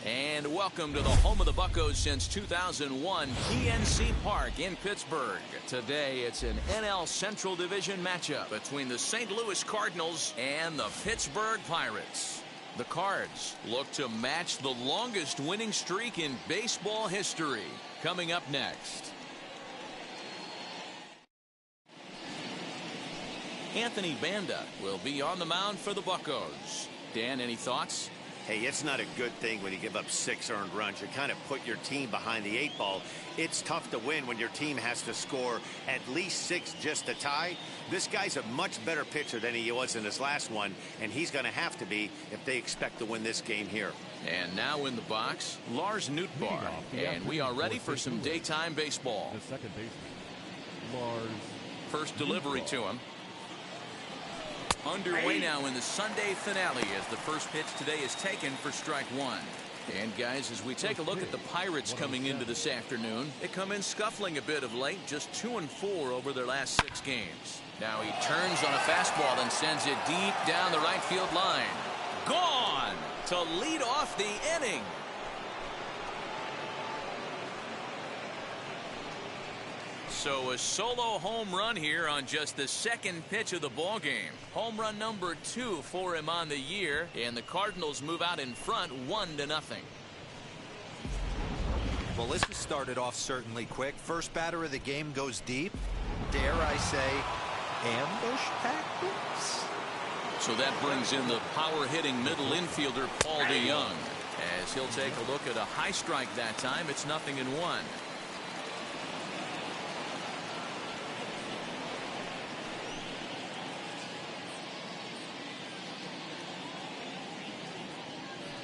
And welcome to the home of the Buccos since 2001, PNC Park in Pittsburgh. Today, it's an NL Central Division matchup between the St. Louis Cardinals and the Pittsburgh Pirates. The Cards look to match the longest winning streak in baseball history. Coming up next. Anthony Banda will be on the mound for the Buccos. Dan, any thoughts? Hey, it's not a good thing when you give up 6 earned runs. You kind of put your team behind the 8 ball. It's tough to win when your team has to score at least 6 just to tie. This guy's a much better pitcher than he was in his last one, and he's going to have to be if they expect to win this game here. And now in the box, Lars Nootbaar. And we are ready for some daytime baseball. The second baseman, Lars. First delivery to him. Underway now in the Sunday finale as the first pitch today is taken for strike 1. And guys, as we take a look at the Pirates coming into this afternoon, they come in scuffling a bit of late, just 2-4 over their last 6 games. Now he turns on a fastball and sends it deep down the right field line. Gone to lead off the inning. So a solo home run here on just the second pitch of the ball game. Home run number 2 for him on the year, and the Cardinals move out in front 1-0. Well, this has started off certainly quick. First batter of the game goes deep. Dare I say, ambush tactics? So that brings in the power-hitting middle infielder Paul DeYoung. As he'll take a look at a high strike that time, it's 0-1.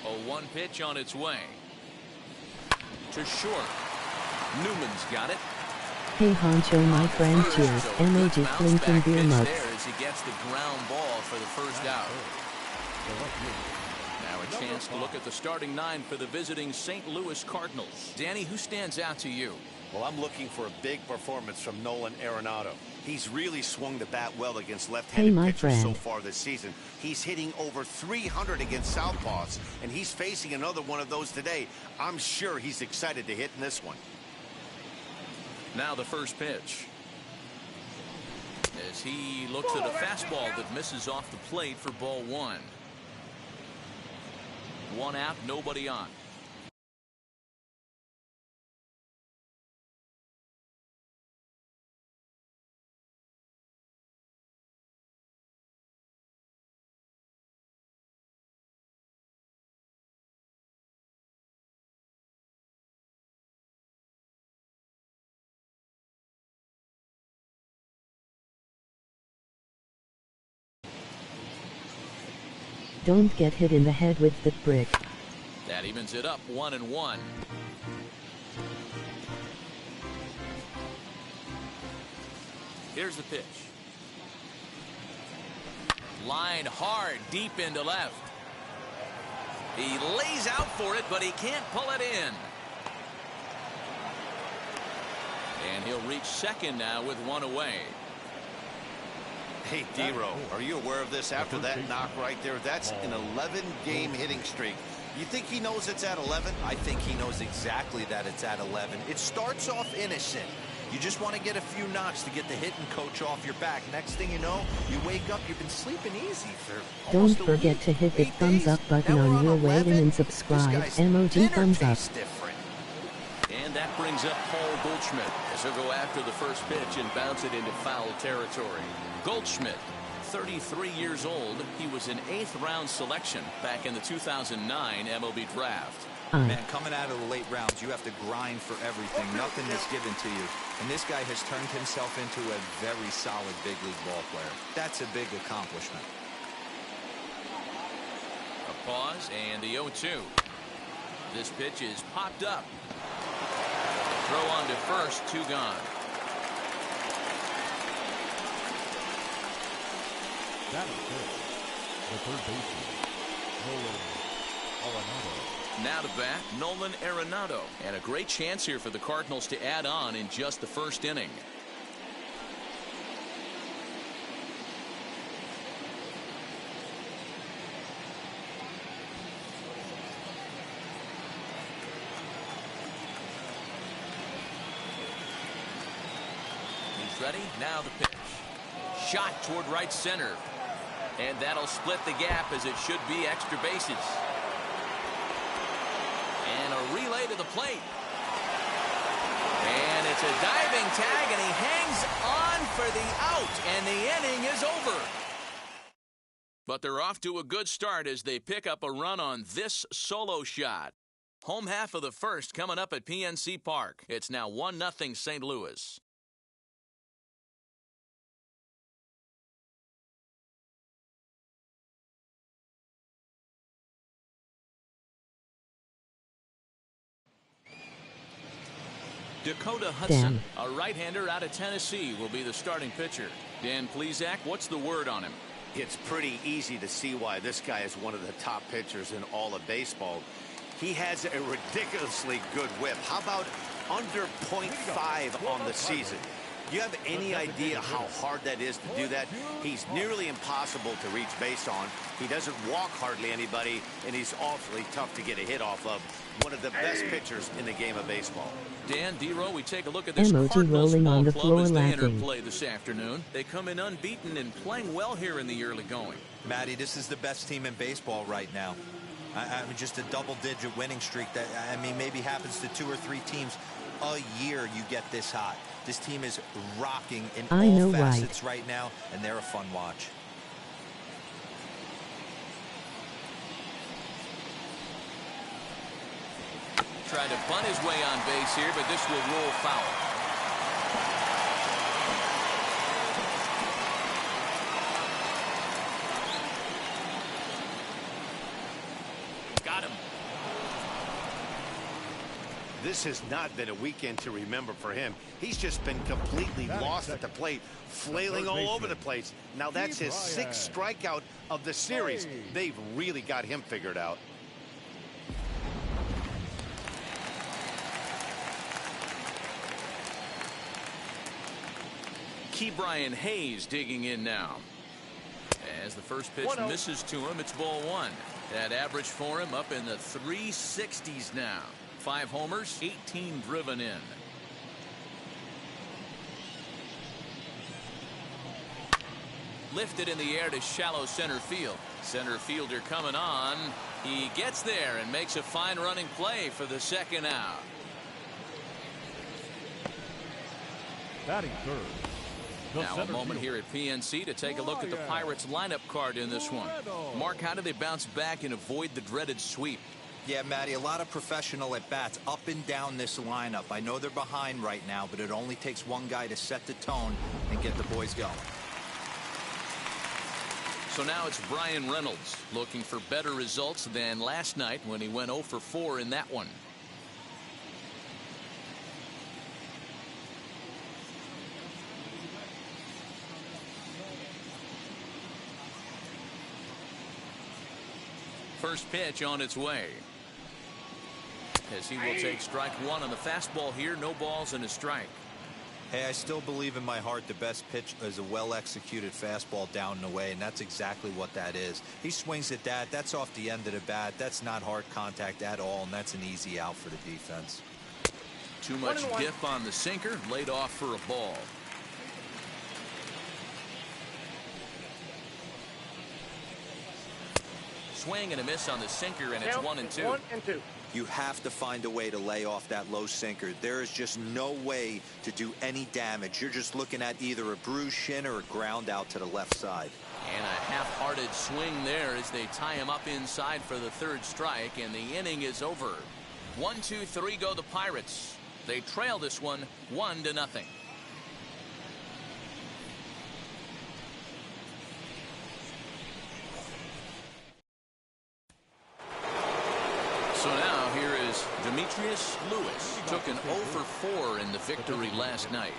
A 1 pitch on its way. To short. Newman's got it. Hey Honcho, my friend, cheers. MLB Clinton beer mugs. As he gets the ground ball for the first out. Now a chance to look at the starting 9 for the visiting St. Louis Cardinals. Danny, who stands out to you? Well, I'm looking for a big performance from Nolan Arenado. He's really swung the bat well against left-handed pitchers so far this season. He's hitting over 300 against southpaws, and he's facing another one of those today. I'm sure he's excited to hit in this one. Now the first pitch. As he looks at a fastball that misses off the plate for ball 1. 1 out, nobody on. Don't get hit in the head with that brick. That evens it up 1-1. Here's the pitch. Line hard deep into left. He lays out for it, but he can't pull it in. And he'll reach second now with 1 away. Hey, D-Row, are you aware of this after that knock right there? That's an 11-game hitting streak. You think he knows it's at 11? I think he knows exactly that it's at 11. It starts off innocent. You just want to get a few knocks to get the hitting coach off your back. Next thing you know, you wake up, you've been sleeping easy for Don't forget to hit the thumbs up button on your way in and subscribe. Emoji thumbs up. And that brings up Paul Goldschmidt as he'll go after the first pitch and bounce it into foul territory. Goldschmidt, 33 years old. He was an 8th round selection back in the 2009 MLB draft. Man, coming out of the late rounds, you have to grind for everything. Nothing is given to you. And this guy has turned himself into a very solid big league ball player. That's a big accomplishment. A pause and the 0-2. This pitch is popped up. Throw on to first, 2 gone. That is good. The third baseman, Nolan Arenado. Now to bat, Nolan Arenado. And a great chance here for the Cardinals to add on in just the first inning. He's ready. Now the pitch. Shot toward right center. And that'll split the gap as it should be extra bases. And a relay to the plate. And it's a diving tag, and he hangs on for the out, and the inning is over. But they're off to a good start as they pick up a run on this solo shot. Home half of the first coming up at PNC Park. It's now 1-0 St. Louis. Dakota Hudson, a right-hander out of Tennessee, will be the starting pitcher. Dan Plesac, what's the word on him? It's pretty easy to see why this guy is one of the top pitchers in all of baseball. He has a ridiculously good whip. How about under .5 on the season? Do you have any idea how hard that is to do that? He's nearly impossible to reach base on. He doesn't walk hardly anybody, and he's awfully tough to get a hit off of. One of the best pitchers in the game of baseball. Dan Dero, we take a look at this MLB Cardinals rolling on ball the club floor as they enter laughing. play this afternoon. They come in unbeaten and playing well here in the early going. Matty, this is the best team in baseball right now. I mean, just a double-digit winning streak that, I mean, maybe happens to 2 or 3 teams a year you get this hot. This team is rocking in all facets right now, and they're a fun watch. Tried to bunt his way on base here, but this will roll foul. Got him. This has not been a weekend to remember for him. He's just been completely lost at the plate, flailing all over the place. Now that's his 6th strikeout of the series. They've really got him figured out. Brian Hayes digging in now. As the first pitch misses to him, it's ball 1. That average for him up in the 360s now. 5 homers, 18 driven in. Lifted in the air to shallow center field. Center fielder coming on. He gets there and makes a fine running play for the second out. Batting third. Now a moment here at PNC to take a look at the Pirates lineup card in this one. Mark, how do they bounce back and avoid the dreaded sweep? Yeah, Matty, a lot of professional at-bats up and down this lineup. I know they're behind right now, but it only takes one guy to set the tone and get the boys going. So now it's Brian Reynolds looking for better results than last night when he went 0 for 4 in that one. First pitch on its way. As he will take strike 1 on the fastball here. No balls and a strike. Hey, I still believe in my heart the best pitch is a well-executed fastball down and away, and that's exactly what that is. He swings at that. That's off the end of the bat. That's not hard contact at all, and that's an easy out for the defense. Too much dip on the sinker. Laid off for a ball. Swing and a miss on the sinker, and it's 1-2. You have to find a way to lay off that low sinker. There is just no way to do any damage. You're just looking at either a bruised shin or a ground out to the left side. And a half-hearted swing there as they tie him up inside for the 3rd strike, and the inning is over. 1-2-3 go the Pirates. They trail this one 1-0. So now here is Cardinals, Demetrius Lewis, took an 0 for 4 in the victory last night.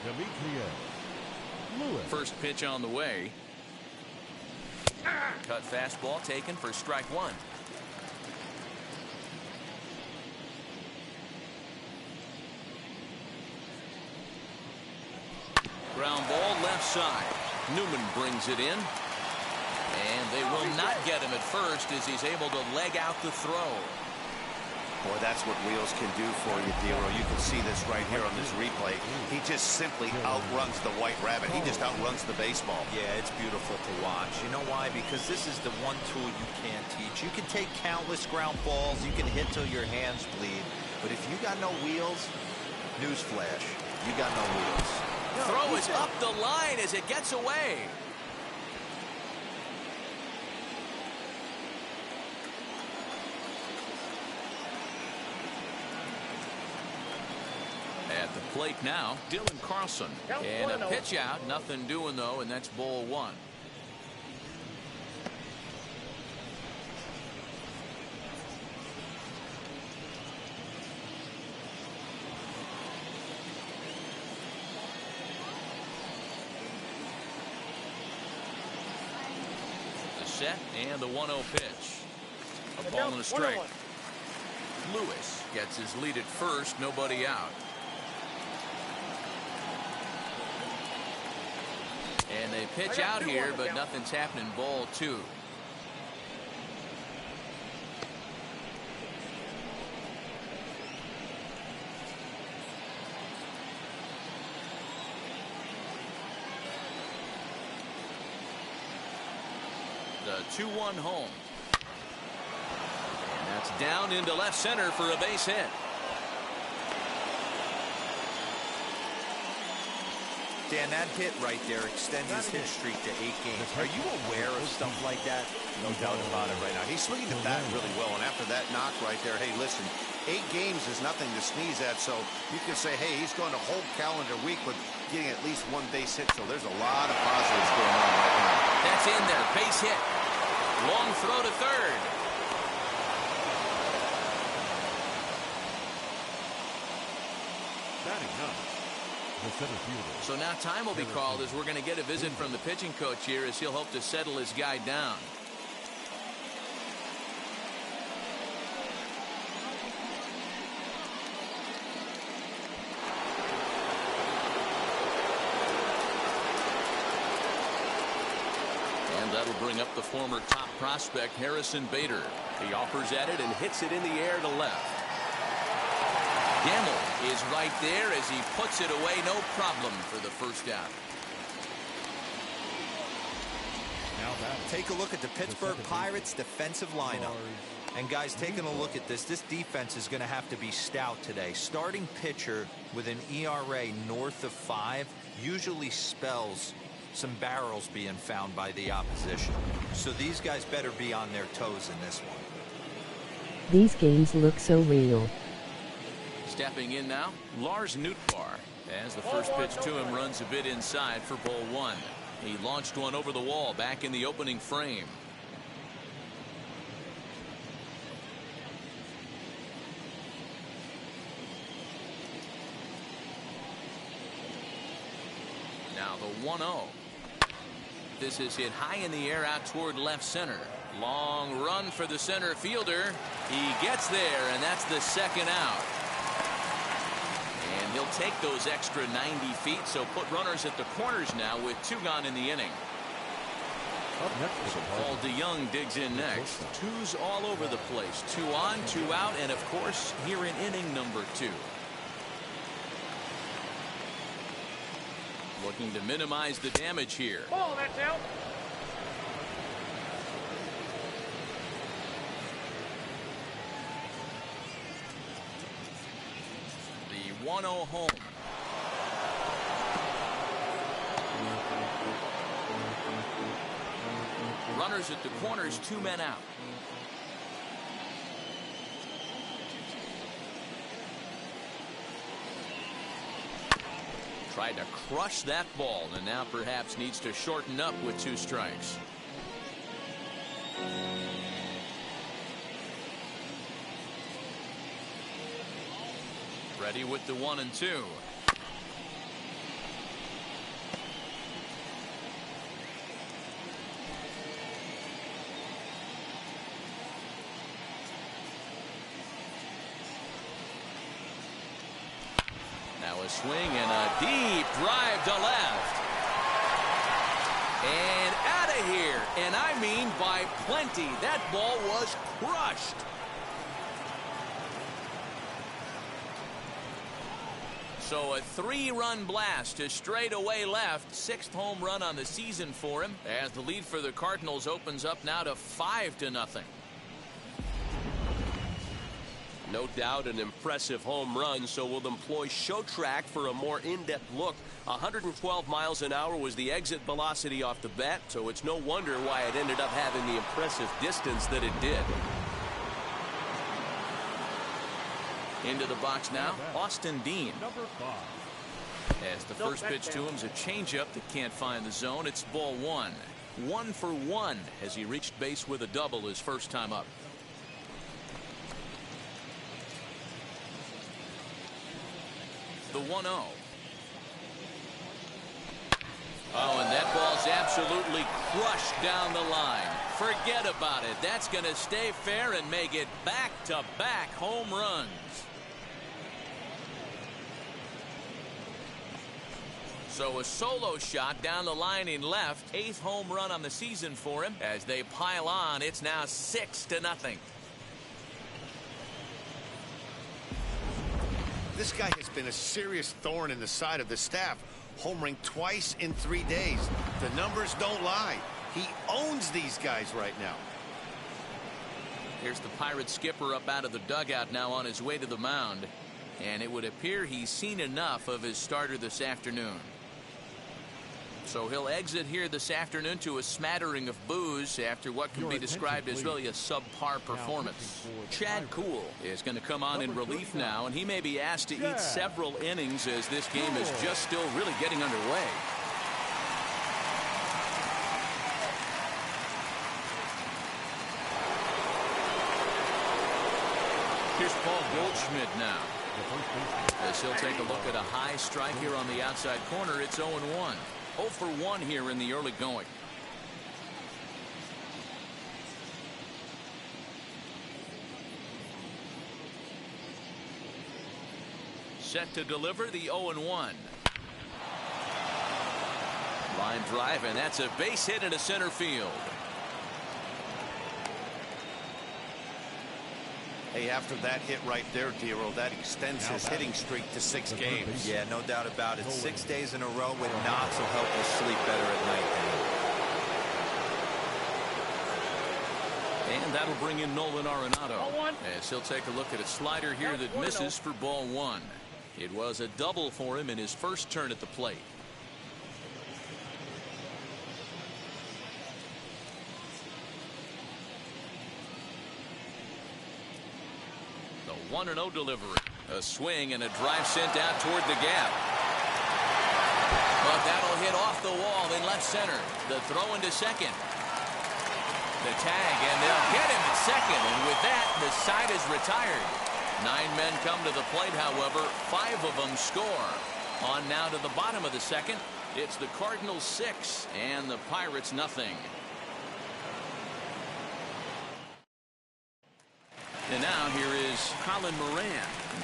Demetrius Lewis. First pitch on the way. Cut fastball taken for strike one. Ground ball left side. Newman brings it in. And they will not get him at first as he's able to leg out the throw. Boy, that's what wheels can do for you, Dero. You can see this right here on this replay. He just simply outruns the white rabbit. He just outruns the baseball. Yeah, it's beautiful to watch. You know why? Because this is the one tool you can't teach. You can take countless ground balls. You can hit till your hands bleed. But if you got no wheels, newsflash, you got no wheels. Throw is up the line as it gets away. At the plate now, Dylan Carlson. And a pitch out. Nothing doing, though, and that's ball one. The set and the 1-0 pitch. A ball and a strike. Lewis gets his lead at first. Nobody out. And they pitch out here, but nothing's happening. Ball two. The 2-1 home. And that's down into left center for a base hit. Dan, that hit right there extends his hit streak to 8 games. Are you aware of stuff like that? No doubt about it right now. He's swinging the bat really well, and after that knock right there, hey, listen, 8 games is nothing to sneeze at, so you can say, hey, he's going a whole calendar week with getting at least 1 base hit, so there's a lot of positives going on right now. That's in there. Base hit. Long throw to third. Batting ninth, the center fielder. So now time will be called as we're going to get a visit from the pitching coach here as he'll hope to settle his guy down. And that'll bring up the former top prospect Harrison Bader. He offers at it and hits it in the air to left. Gamble is right there as he puts it away, no problem for the first out. Take a look at the Pittsburgh Pirates defensive lineup. And guys, taking a look at this defense is going to have to be stout today. Starting pitcher with an ERA north of 5 usually spells some barrels being found by the opposition. So these guys better be on their toes in this one. These games look so real. Stepping in now, Lars Nootbaar, as the first pitch to him runs a bit inside for ball one. He launched one over the wall back in the opening frame. Now the 1-0. This is hit high in the air out toward left center. Long run for the center fielder. He gets there, and that's the second out. And he'll take those extra 90 feet, so put runners at the corners now with 2 gone in the inning. Up next, So Paul DeYoung digs in next. 2's all over the place. 2 on, 2 out, and of course here in inning number 2. Looking to minimize the damage here. Ball, that's out. The 1-0 home. Runners at the corners, 2 men out. Tried to crush that ball, and now perhaps needs to shorten up with 2 strikes. Ready with the 1-2. Now a swing and a deep drive to left. And out of here. And I mean by plenty. That ball was crushed. So a 3-run blast to straightaway left. 6th home run on the season for him, as the lead for the Cardinals opens up now to 5-0. No doubt an impressive home run, so we'll employ show track for a more in-depth look. 112 miles an hour was the exit velocity off the bat, so it's no wonder why it ended up having the impressive distance that it did. Into the box now, Austin Dean. Number 5. As the first pitch to him is a changeup that can't find the zone. It's ball 1. 1 for 1 as he reached base with a double his first time up. The 1-0. Oh, and that ball's absolutely crushed down the line. Forget about it. That's going to stay fair and make it back-to-back home runs. So a solo shot down the line in left. 8th home run on the season for him. As they pile on, it's now 6-0. This guy has been a serious thorn in the side of the staff, homering twice in 3 days. The numbers don't lie. He owns these guys right now. Here's the Pirates skipper up out of the dugout now on his way to the mound. And it would appear he's seen enough of his starter this afternoon. So he'll exit here this afternoon to a smattering of boos after what can be described as really a subpar performance. Chad Kuhl is going to come on in relief now, and he may be asked to eat several innings as this game is just still really getting underway. Here's Paul Goldschmidt now. As he'll take a look at a high strike here on the outside corner. It's 0-1. 0 for 1 here in the early going. Set to deliver the 0-1. Line drive, and that's a base hit into center field. Hey, after that hit right there, Dero, that extends his hitting streak to 6 games. Yeah, no doubt about it. 6 days in a row with knocks will help you sleep better at night. And that'll bring in Nolan Arenado. As he'll take a look at a slider here that misses for ball 1. It was a double for him in his first turn at the plate. The 1-0 delivery. A swing and a drive sent out toward the gap. But that'll hit off the wall in left center. The throw into second. The tag, and they'll get him at second. And with that, the side is retired. 9 men come to the plate, however. 5 of them score. On now to the bottom of the second. It's the Cardinals 6 and the Pirates nothing. And now here is Colin Moran.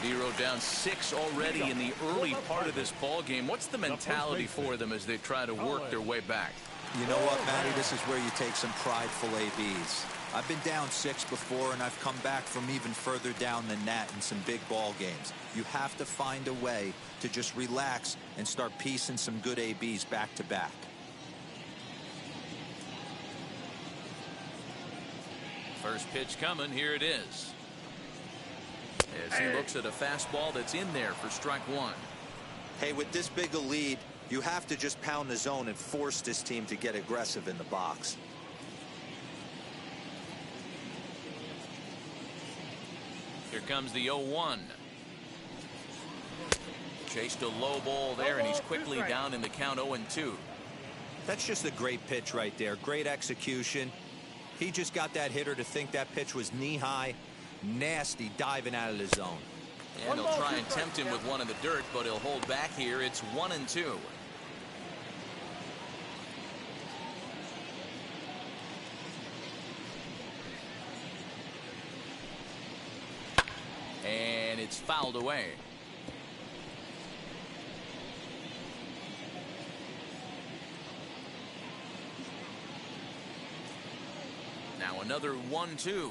Dero down 6 already in the early part of this ball game. What's the mentality for them as they try to work their way back? You know what, Matty? This is where you take some prideful ABs. I've been down 6 before, and I've come back from even further down than that in some big ball games. You have to find a way to just relax and start piecing some good ABs back to back. First pitch coming. Here it is. As he looks at a fastball that's in there for strike 1. Hey, with this big a lead, you have to just pound the zone and force this team to get aggressive in the box. Here comes the 0-1. Chased a low ball there, and he's quickly down in the count 0-2. That's just a great pitch right there. Great execution. He just got that hitter to think that pitch was knee-high. Nasty diving out of the zone. And they'll try and tempt him with one in the dirt, but he'll hold back here. It's 1-2. And it's fouled away. Now another 1-2.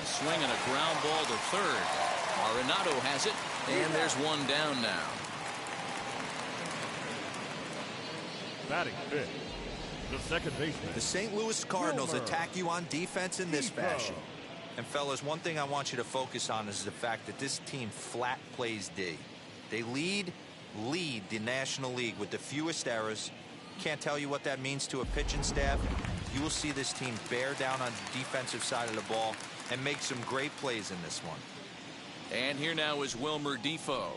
Swing and a ground ball to third. Arenado has it, and there's one down now. Batting fifth, the second baseman. The St. Louis Cardinals attack you on defense in this fashion. And fellas, one thing I want you to focus on is the fact that this team flat plays D. They lead the National League with the fewest errors. Can't tell you what that means to a pitching staff. You will see this team bear down on the defensive side of the ball and make some great plays in this one. And here now is Wilmer Defoe.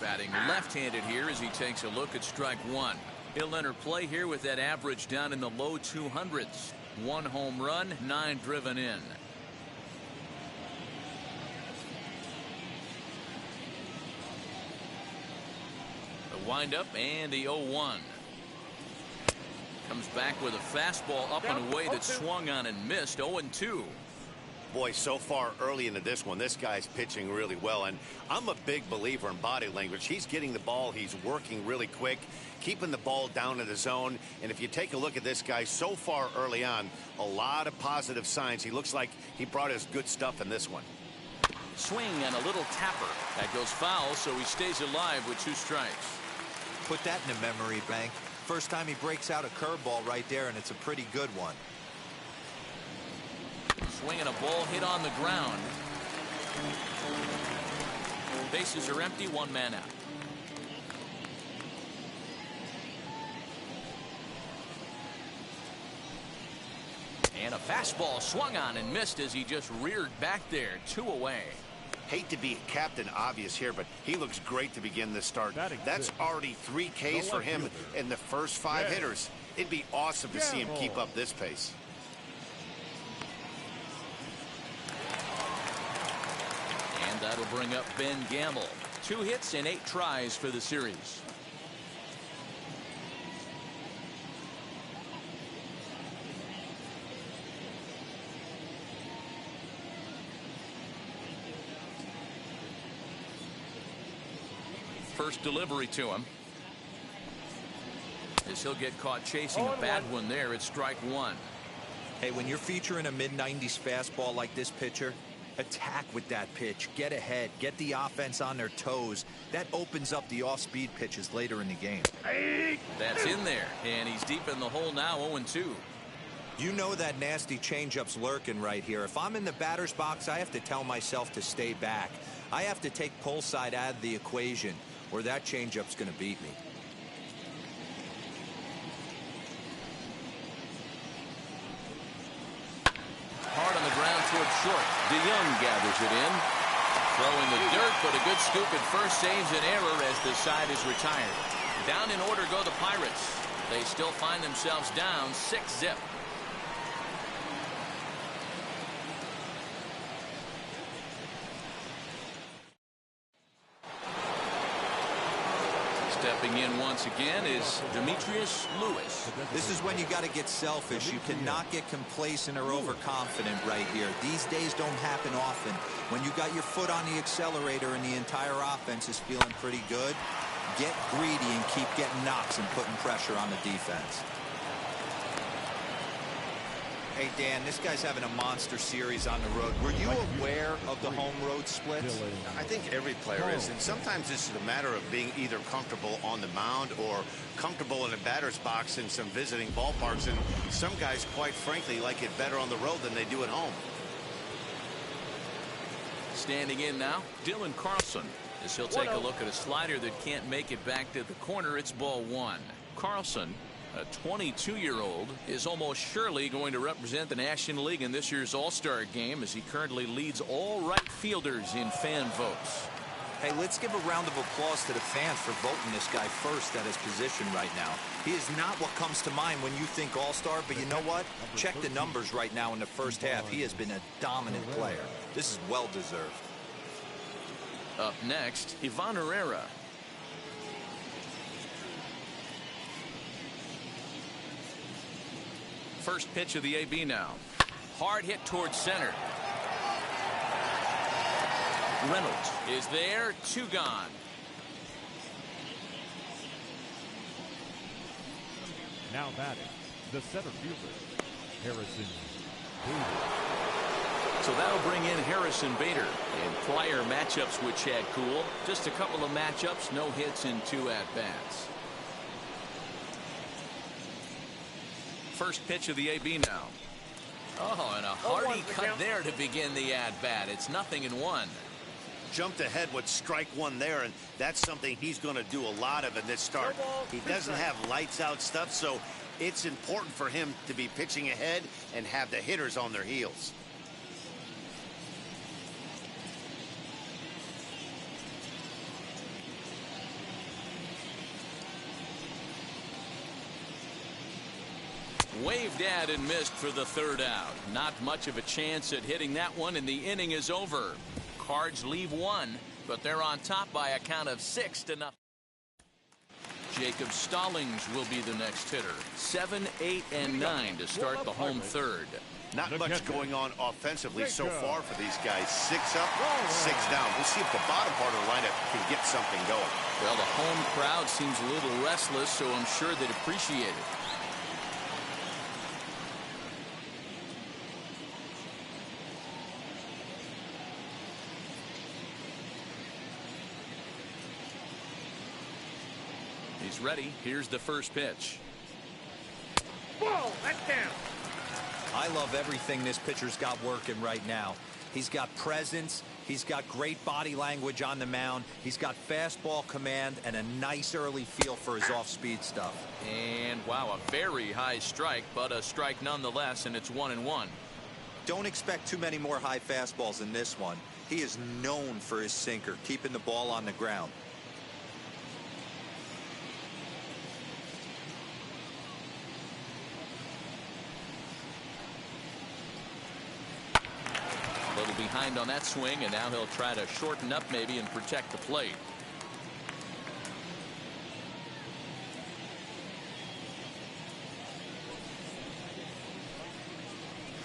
Batting left-handed here as he takes a look at strike one. He'll enter play here with that average down in the low 200s. 1 home run, 9 driven in. The windup and the 0-1. Comes back with a fastball up and away that swung on and missed. 0-2. Boy, so far early into this one, this guy's pitching really well, and I'm a big believer in body language. He's getting the ball, he's working really quick, keeping the ball down in the zone, and if you take a look at this guy so far early on, a lot of positive signs. He looks like he brought his good stuff in this one. Swing and a little tapper. That goes foul, so he stays alive with 2 strikes. Put that in the memory bank. First time he breaks out a curveball right there, and it's a pretty good one. Swinging a ball hit on the ground. Bases are empty, 1 man out. And a fastball swung on and missed as he just reared back there. 2 away. Hate to be Captain Obvious here, but he looks great to begin this start. That's already 3 Ks for him in the first 5 hitters. It'd be awesome to see him keep up this pace. And that'll bring up Ben Gamble. 2 hits and 8 tries for the series. First delivery to him. As he'll get caught chasing a bad one there, it's strike 1. Hey, when you're featuring a mid-90s fastball like this pitcher, attack with that pitch. Get ahead. Get the offense on their toes. That opens up the off-speed pitches later in the game. That's in there, and he's deep in the hole now, 0-2. You know that nasty changeup's lurking right here. If I'm in the batter's box, I have to tell myself to stay back. I have to take pull side out of the equation, or that changeup's going to beat me. Hard on the ground towards short. DeYoung gathers it in. Throw in the dirt, but a good scoop at first saves an error as the side is retired. Down in order go the Pirates. They still find themselves down 6-0. Stepping in once again is Demetrius Lewis. This is when you got to get selfish. You cannot get complacent or overconfident right here. These days don't happen often. When you got your foot on the accelerator and the entire offense is feeling pretty good, get greedy and keep getting knocks and putting pressure on the defense. Hey, Dan, this guy's having a monster series on the road. Were you aware of the home road splits? I think every player is, and sometimes this is a matter of being either comfortable on the mound or comfortable in a batter's box in some visiting ballparks, and some guys, quite frankly, like it better on the road than they do at home. Standing in now, Dylan Carlson, as he'll take a look at a slider that can't make it back to the corner. It's ball 1. Carlson A 22-year-old is almost surely going to represent the National League in this year's All-Star game, as he currently leads all right fielders in fan votes. Hey, let's give a round of applause to the fans for voting this guy first at his position right now. He is not what comes to mind when you think All-Star, but you know what? Check the numbers right now in the first half. He has been a dominant player. This is well-deserved. Up next, Ivan Herrera. First pitch of the AB now. Hard hit towards center. Reynolds is there, 2 gone. Now batting, the center fielder, Harrison Bader. So that'll bring in Harrison Bader. In prior matchups with Chad Kuhl, just a couple of matchups, no hits in 2 at-bats. First pitch of the AB now. Oh, and a hearty cut there to begin the at-bat. It's 0-1. Jumped ahead with strike 1 there, and that's something he's going to do a lot of in this start. He doesn't have lights out stuff, so it's important for him to be pitching ahead and have the hitters on their heels. Waved at and missed for the 3rd out. Not much of a chance at hitting that one, and the inning is over. Cards leave 1, but they're on top by a count of 6-0. Jacob Stallings will be the next hitter. 7, 8, and 9 to start the home 3rd. Not much going on offensively so far for these guys. 6 up, 6 down. We'll see if the bottom part of the lineup can get something going. Well, the home crowd seems a little restless, so I'm sure they'd appreciate it. He's ready. Here's the first pitch. Ball, that's down. I love everything this pitcher's got working right now. He's got presence. He's got great body language on the mound. He's got fastball command and a nice early feel for his off-speed stuff. And wow, a very high strike, but a strike nonetheless, and it's 1-1. Don't expect too many more high fastballs in this one. He is known for his sinker, keeping the ball on the ground. A little behind on that swing, and now he'll try to shorten up maybe and protect the plate.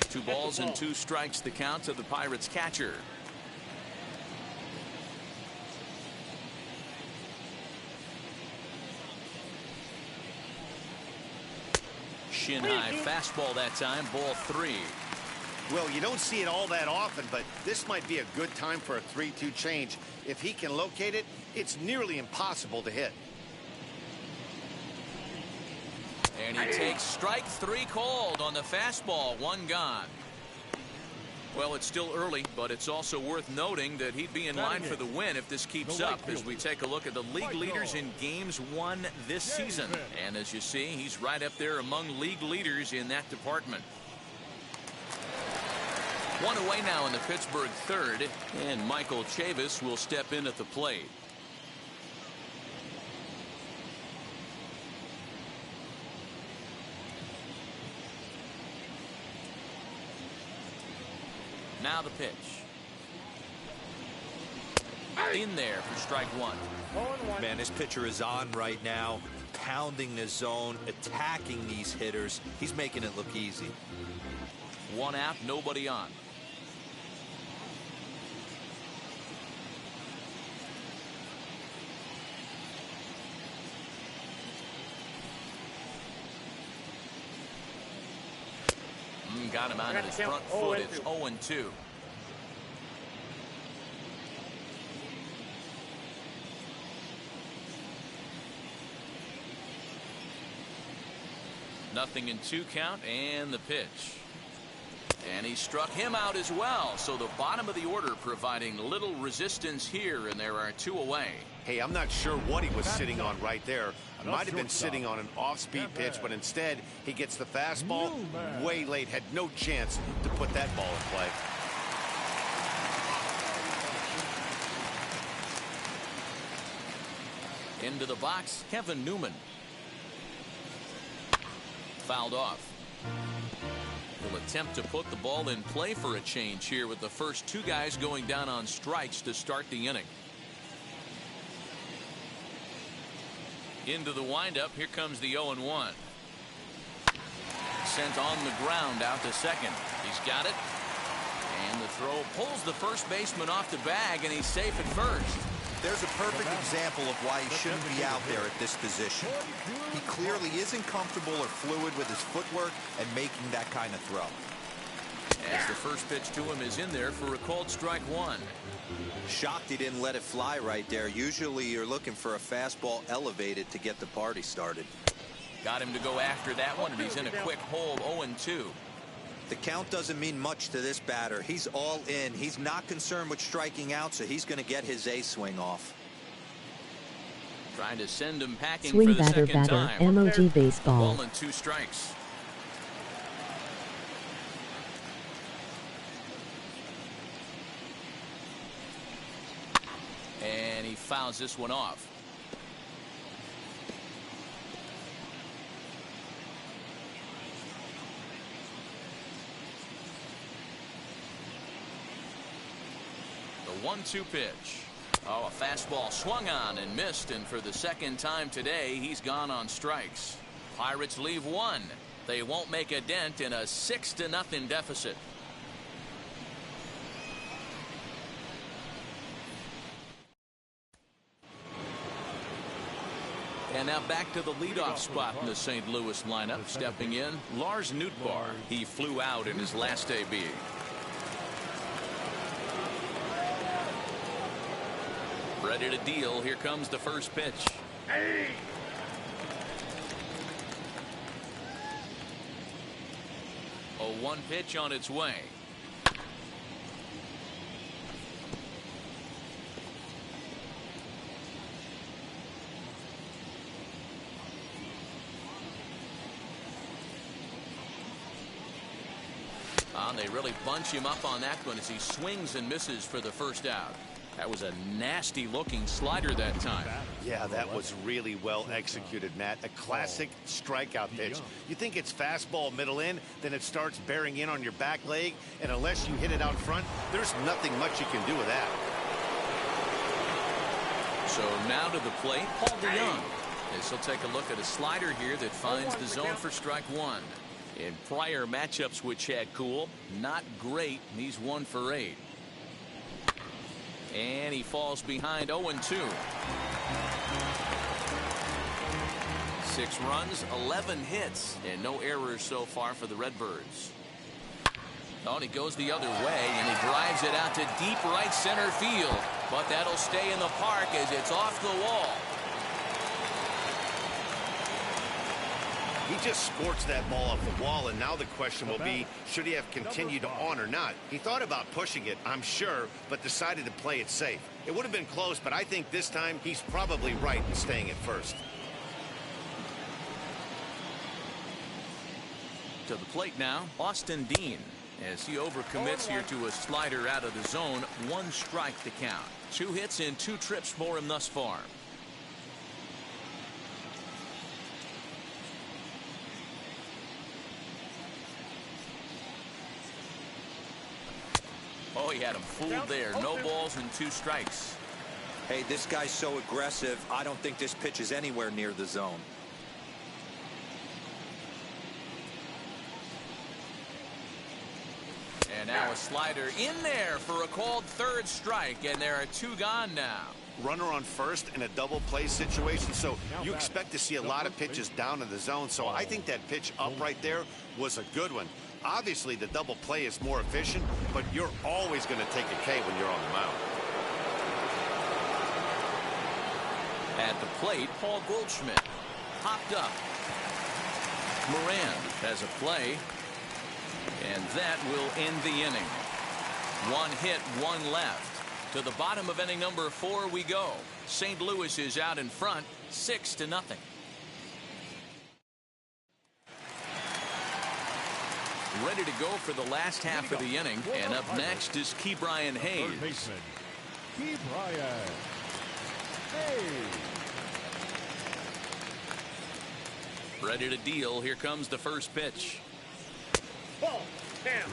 Two balls and 2 strikes the count to the Pirates catcher. Shin high fastball that time, ball 3. Well, you don't see it all that often, but this might be a good time for a 3-2 change. If he can locate it, it's nearly impossible to hit. And he takes strike 3 called on the fastball, 1 gone. Well, it's still early, but it's also worth noting that he'd be in line for the win if this keeps up, as we take a look at the league leaders in games won this season. And as you see, he's right up there among league leaders in that department. 1 away now in the Pittsburgh 3rd, and Michael Chavis will step in at the plate. Now the pitch. In there for strike 1. Man, this pitcher is on right now, pounding the zone, attacking these hitters. He's making it look easy. 1 out, nobody on. Got him out of his front foot. It's 0-2. Nothing in 2 count, and the pitch. And he struck him out as well. So the bottom of the order providing little resistance here, and there are 2 away. Hey, I'm not sure what he was sitting on right there. Might have been sitting on an off-speed pitch, but instead he gets the fastball way late. Had no chance to put that ball in play. Into the box, Kevin Newman. Fouled off. Will attempt to put the ball in play for a change here with the first 2 guys going down on strikes to start the inning. Into the windup, here comes the 0-1. Sent on the ground out to second. He's got it. And the throw pulls the first baseman off the bag, and he's safe at first. There's a perfect example of why he shouldn't be out there at this position. He clearly isn't comfortable or fluid with his footwork and making that kind of throw. As the first pitch to him is in there for a called strike 1. Shocked he didn't let it fly right there. Usually you're looking for a fastball elevated to get the party started. Got him to go after that one, and he's in a quick hold. 0-2. The count doesn't mean much to this batter. He's all in. He's not concerned with striking out, so he's going to get his A swing off. Trying to send him packing Swing for the batter, second batter, time. MLB baseball. Ball and 2 strikes. And he fouls this one off. The 1-2 pitch. Oh, a fastball swung on and missed, and for the second time today, he's gone on strikes. Pirates leave 1. They won't make a dent in a 6-0 deficit. And now back to the leadoff spot in the St. Louis lineup. Stepping in, Lars Nootbaar. He flew out in his last AB. Ready to deal. Here comes the first pitch. Hey. A 1 pitch on its way. They really bunch him up on that one as he swings and misses for the first out. That was a nasty looking slider that time. Yeah, that was really well executed, Matt. A classic strikeout pitch. You think it's fastball middle in, then it starts bearing in on your back leg, and unless you hit it out front, there's nothing much you can do with that. So now to the plate, Paul DeYoung. This will take a look at a slider here that finds the zone for strike 1. In prior matchups with Chad Kuhl, not great. He's 1 for 8. And he falls behind 0-2. 6 runs, 11 hits, and no errors so far for the Redbirds. Oh, and he goes the other way, and he drives it out to deep right center field. But that'll stay in the park as it's off the wall. He just scorched that ball off the wall, and now the question will be, should he have continued on or not? He thought about pushing it, I'm sure, but decided to play it safe. It would have been close, but I think this time he's probably right in staying at first. To the plate now, Austin Dean, as he overcommits here to a slider out of the zone. 1 strike to count. 2 hits and 2 trips for him thus far. Oh, he had him fooled there. No balls and 2 strikes. Hey, this guy's so aggressive. I don't think this pitch is anywhere near the zone. And now a slider in there for a called 3rd strike, and there are 2 gone now. Runner on first in a double play situation, so you expect to see a lot of pitches down in the zone. So I think that pitch up right there was a good one. Obviously, the double play is more efficient, but you're always going to take a K when you're on the mound. At the plate, Paul Goldschmidt popped up. Moran has a play. And that will end the inning. One hit, one left. To the bottom of inning number 4 we go. St. Louis is out in front, 6-0. Ready to go for the last half of the inning. And up next is Ke'Bryan Hayes. Third baseman, Ke'Bryan Hayes. Ready to deal. Here comes the first pitch. Ball, down.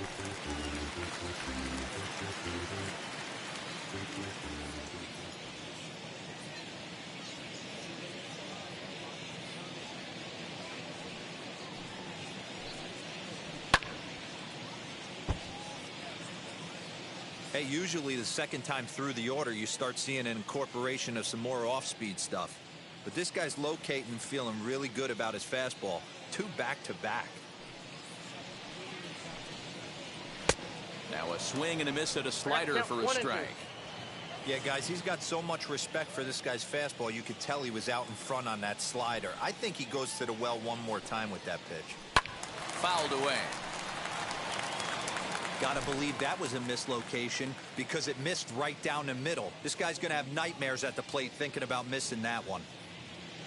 Hey, usually the second time through the order, you start seeing an incorporation of some more off-speed stuff. But this guy's locating and feeling really good about his fastball. 2 back-to-back. Now a swing and a miss at a slider for a strike. Yeah, guys, he's got so much respect for this guy's fastball. You could tell he was out in front on that slider. I think he goes to the well one more time with that pitch. Fouled away. Gotta believe that was a mislocation because it missed right down the middle. This guy's gonna have nightmares at the plate thinking about missing that one.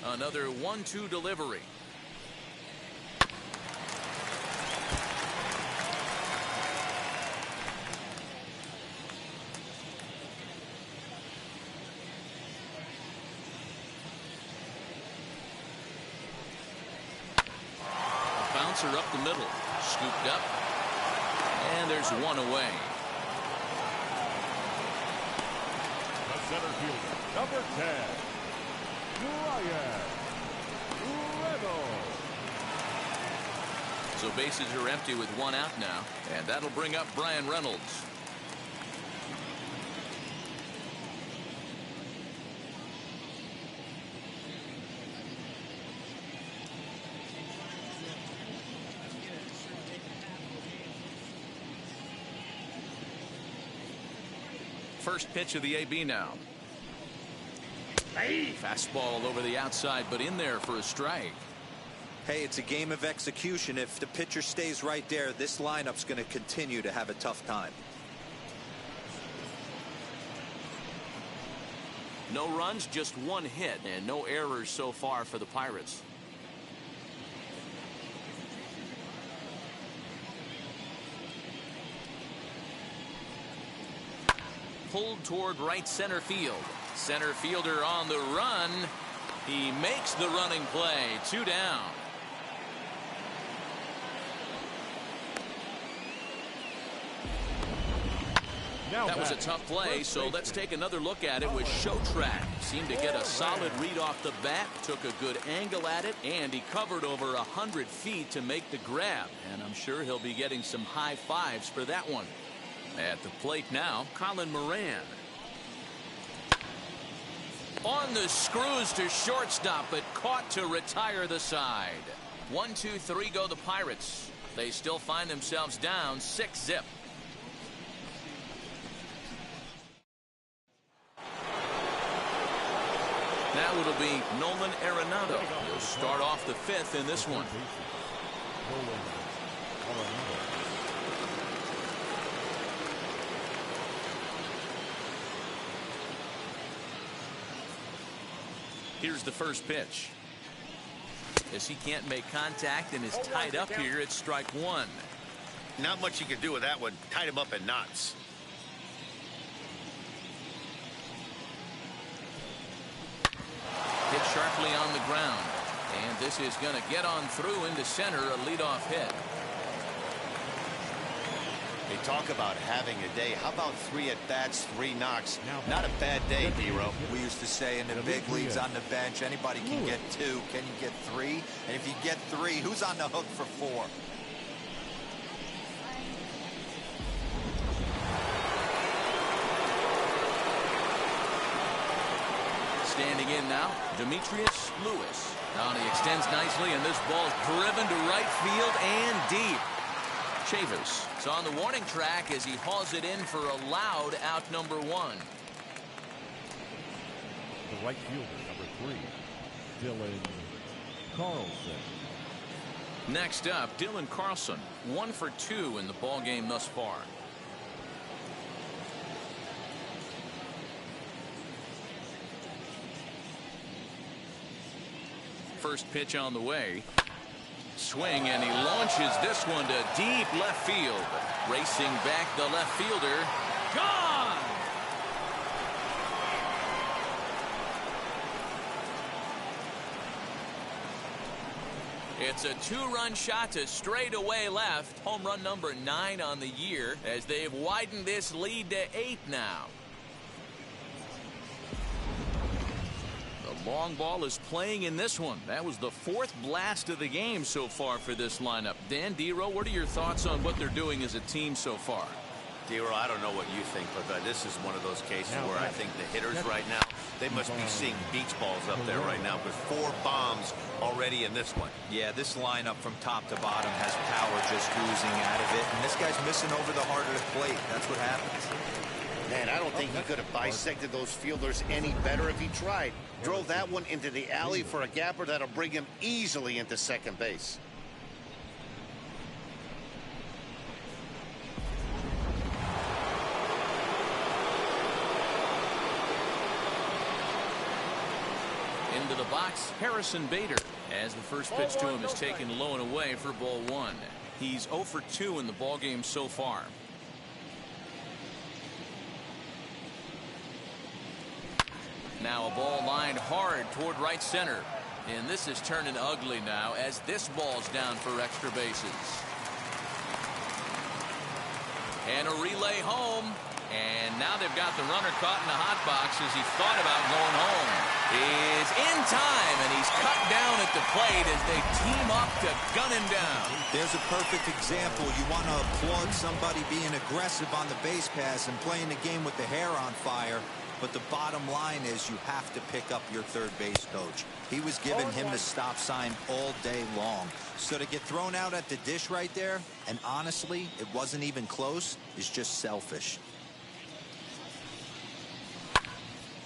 Another 1-2 delivery. A bouncer up the middle. Scooped up. And there's one away. The center fielder, number 10, Brian Reynolds. So bases are empty with one out now. And that'll bring up Brian Reynolds. First pitch of the AB now. Fastball over the outside, but in there for a strike. Hey, it's a game of execution. If the pitcher stays right there, this lineup's going to continue to have a tough time. No runs, just one hit, and no errors so far for the Pirates. Pulled toward right center field. Center fielder on the run. He makes the running play. 2 down. That was a tough play, so let's take another look at it with Showtrack. Seemed to get a solid read off the bat, took a good angle at it, and he covered over 100 feet to make the grab. And I'm sure he'll be getting some high fives for that one. At the plate now, Colin Moran. On the screws to shortstop, but caught to retire the side. 1, 2, 3 go the Pirates. They still find themselves down 6-0. Now it'll be Nolan Arenado. He'll start off the 5th in this one. Here's the first pitch. As he can't make contact and is tied up here, it's strike 1. Not much you can do with that one. Tied him up in knots. Hit sharply on the ground. And this is going to get on through into center, a leadoff hit. They talk about having a day. How about 3 at-bats, 3 knocks? Not a bad day, Hero. We used to say in the big leagues on the bench, anybody can get 2. Can you get 3? And if you get 3, who's on the hook for 4? Standing in now, Demetrius Lewis. Now he extends nicely, and this ball's driven to right field and deep. Chavis is on the warning track as he hauls it in for a loud out number 1. The right fielder, number 3, Dylan Carlson. Next up, Dylan Carlson, 1 for 2 in the ball game thus far. First pitch on the way. Swing, and he launches this one to deep left field. Racing back, the left fielder. Gone! It's a 2-run shot to straightaway left. Home run number 9 on the year as they've widened this lead to 8 now. The long ball is playing in this one. That was the 4th blast of the game so far for this lineup. Dan, Dero, what are your thoughts on what they're doing as a team so far? Dero, I don't know what you think, but this is one of those cases where I think the hitters right now, they must be seeing beach balls up there right now with 4 bombs already in this one. Yeah, this lineup from top to bottom has power just oozing out of it, and this guy's missing over the heart of the plate. That's what happens. Man, I don't think he could have bisected those fielders any better if he tried. Drove that one into the alley for a gapper that'll bring him easily into second base. Into the box, Harrison Bader, as the first pitch to him is taken low and away for ball 1. He's 0 for 2 in the ball game so far. Now a ball lined hard toward right center. And this is turning ugly now as this ball's down for extra bases. And a relay home. And now they've got the runner caught in the hot box as he thought about going home. Is in time, and he's cut down at the plate as they team up to gun him down. There's a perfect example. You want to applaud somebody being aggressive on the base pass and playing the game with the hair on fire. But the bottom line is you have to pick up your third base coach. He was giving him the stop sign all day long. So to get thrown out at the dish right there, and honestly, it wasn't even close, is just selfish.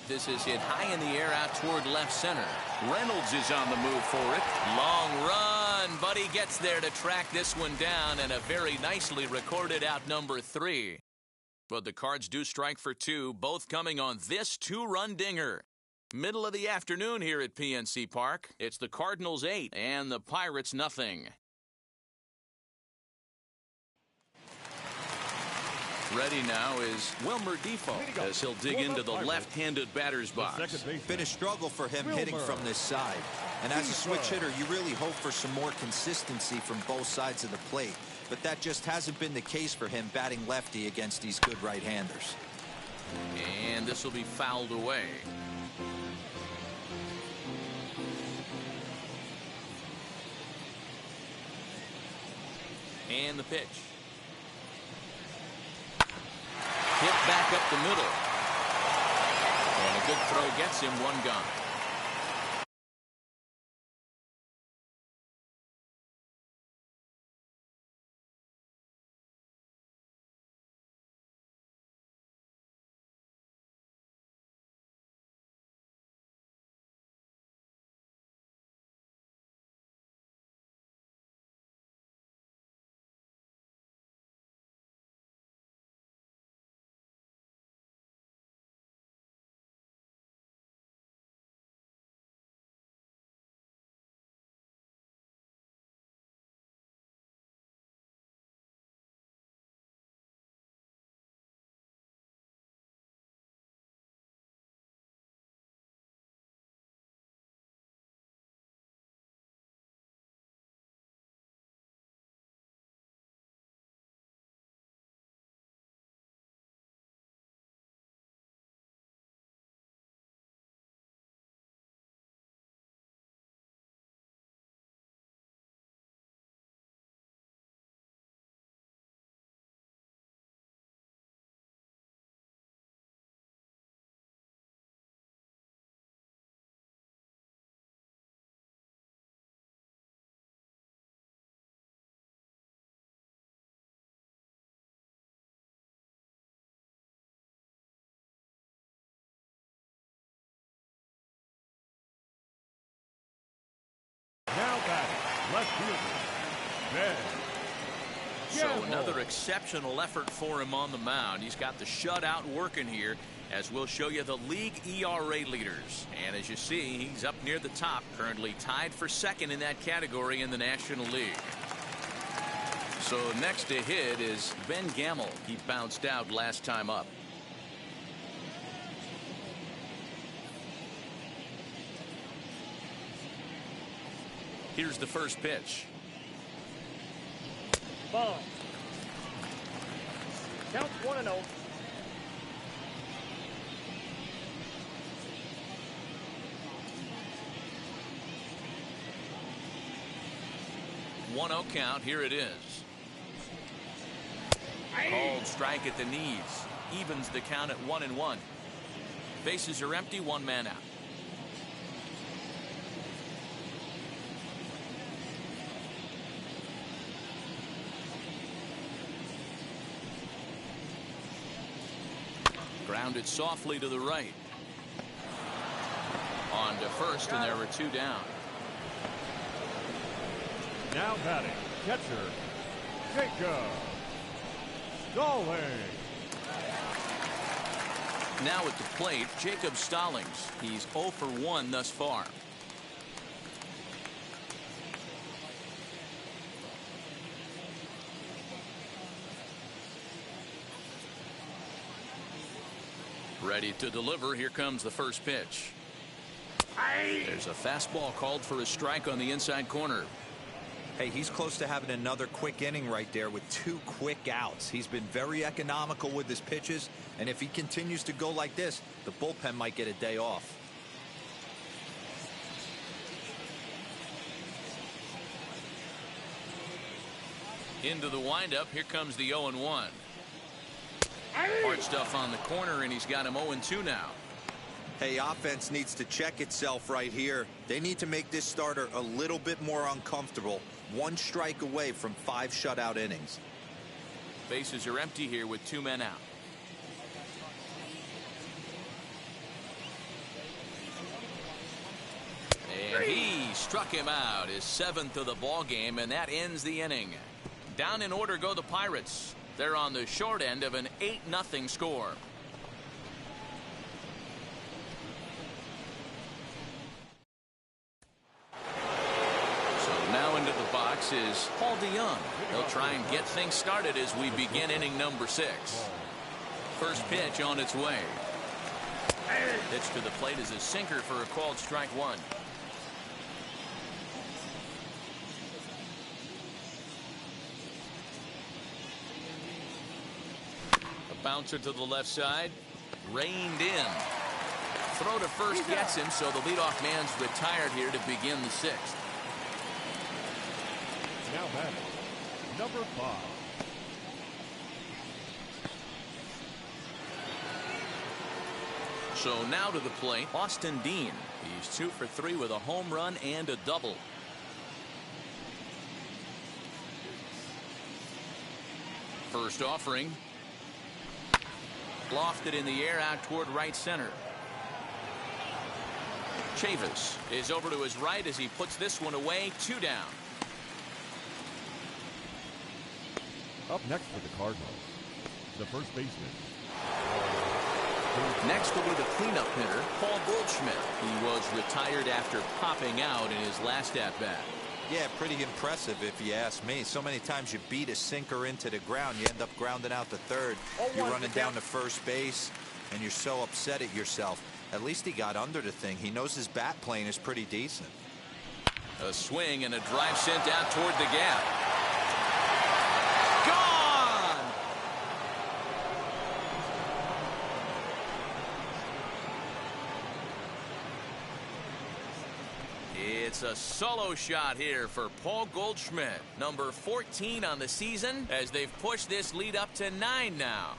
This is hit high in the air out toward left center. Reynolds is on the move for it. Long run, but he gets there to track this one down, and a very nicely recorded out number 3. But the Cards do strike for 2, both coming on this 2-run dinger. Middle of the afternoon here at PNC Park. It's the Cardinals 8 and the Pirates nothing. Ready now is Wilmer Defoe as he'll dig into the left-handed batter's box. Been a struggle for him hitting from this side. And as a switch hitter, you really hope for some more consistency from both sides of the plate. But that just hasn't been the case for him batting lefty against these good right-handers. And this will be fouled away. And the pitch. Hit back up the middle. And a good throw gets him 1 gone. Now batting, left fielder, 10. So another exceptional effort for him on the mound. He's got the shutout working here, as we'll show you the league ERA leaders. And as you see, he's up near the top, currently tied for second in that category in the National League. So next to hit is Ben Gamel. He bounced out last time up. Here's the first pitch. Ball. Count 1-0. One-0 count. Here it is. Called strike at the knees. Evens the count at 1-1. Bases are empty. One man out. Grounded softly to the right. On to first, and there were two down. Now batting, catcher, Jacob Stallings. Now at the plate, Jacob Stallings. He's 0 for 1 thus far. Ready to deliver. Here comes the first pitch. There's a fastball called for a strike on the inside corner. Hey, he's close to having another quick inning right there with 2 quick outs. He's been very economical with his pitches, and if he continues to go like this, the bullpen might get a day off. Into the windup. Here comes the 0-1. Hard stuff on the corner, and he's got him 0-2 now. Hey, offense needs to check itself right here. They need to make this starter a little bit more uncomfortable. 1 strike away from 5 shutout innings. Bases are empty here with 2 men out. And he struck him out, his 7th of the ball game, and that ends the inning. Down in order go the Pirates. They're on the short end of an 8-0 score. So now into the box is Paul DeYoung. He'll try and get things started as we begin inning number 6. First pitch on its way. Pitch to the plate is a sinker for a called strike 1. Bouncer to the left side. Reined in. Throw to first gets him, so the leadoff man's retired here to begin the 6th. Now batting, number 5. So now to the plate, Austin Dean. He's 2 for 3 with a home run and a double. First offering. Lofted in the air out toward right center. Chavis is over to his right as he puts this one away. 2 down. Up next for the Cardinals, the first baseman. Next will be the cleanup hitter, Paul Goldschmidt. He was retired after popping out in his last at-bat. Yeah, pretty impressive if you ask me. So many times you beat a sinker into the ground, you end up grounding out to third. You're running down to first base, and you're so upset at yourself. At least he got under the thing. He knows his bat plane is pretty decent. A swing and a drive sent out toward the gap. Gone! It's a solo shot here for Paul Goldschmidt, number 14 on the season, as they've pushed this lead up to 9 now.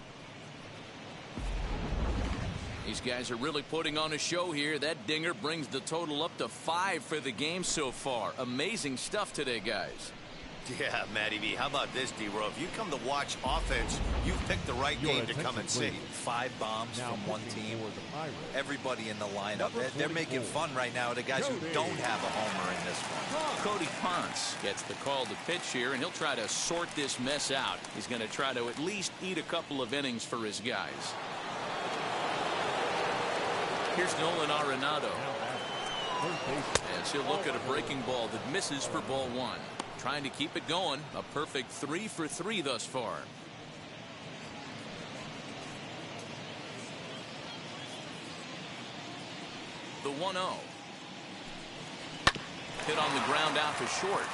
These guys are really putting on a show here. That dinger brings the total up to 5 for the game so far. Amazing stuff today, guys. Yeah, Matty B. How about this, D-Row? If you come to watch offense, you've picked the right game to come and see. 5 bombs from one team. Everybody in the lineup. They're making fun right now of the guys who don't have a homer in this one. Cody Ponce gets the call to pitch here, and he'll try to sort this mess out. He's going to try to at least eat a couple of innings for his guys. Here's Nolan Arenado. As he'll look at a breaking ball that misses for ball 1. Trying to keep it going. A perfect 3 for 3 thus far. The 1-0. Hit on the ground out to short.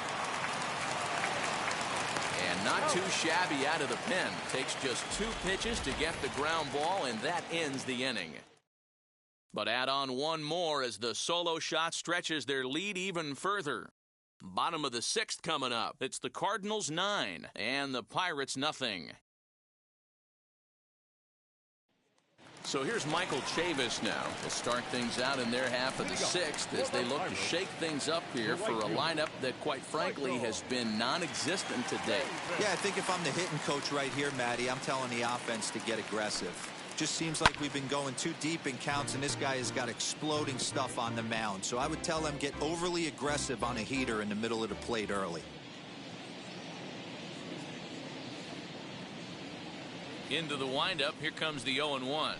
And not too shabby out of the pen. Takes just 2 pitches to get the ground ball, and that ends the inning. But add on one more as the solo shot stretches their lead even further. Bottom of the 6th coming up. It's the Cardinals 9 and the Pirates nothing. So here's Michael Chavis now to start things out in their half of the 6th as they look to shake things up here for a lineup that, quite frankly, has been non-existent today. Yeah, I think if I'm the hitting coach right here, Matty, I'm telling the offense to get aggressive. Just seems like we've been going too deep in counts, and this guy has got exploding stuff on the mound. So I would tell them get overly aggressive on a heater in the middle of the plate early. Into the windup. Here comes the 0-1.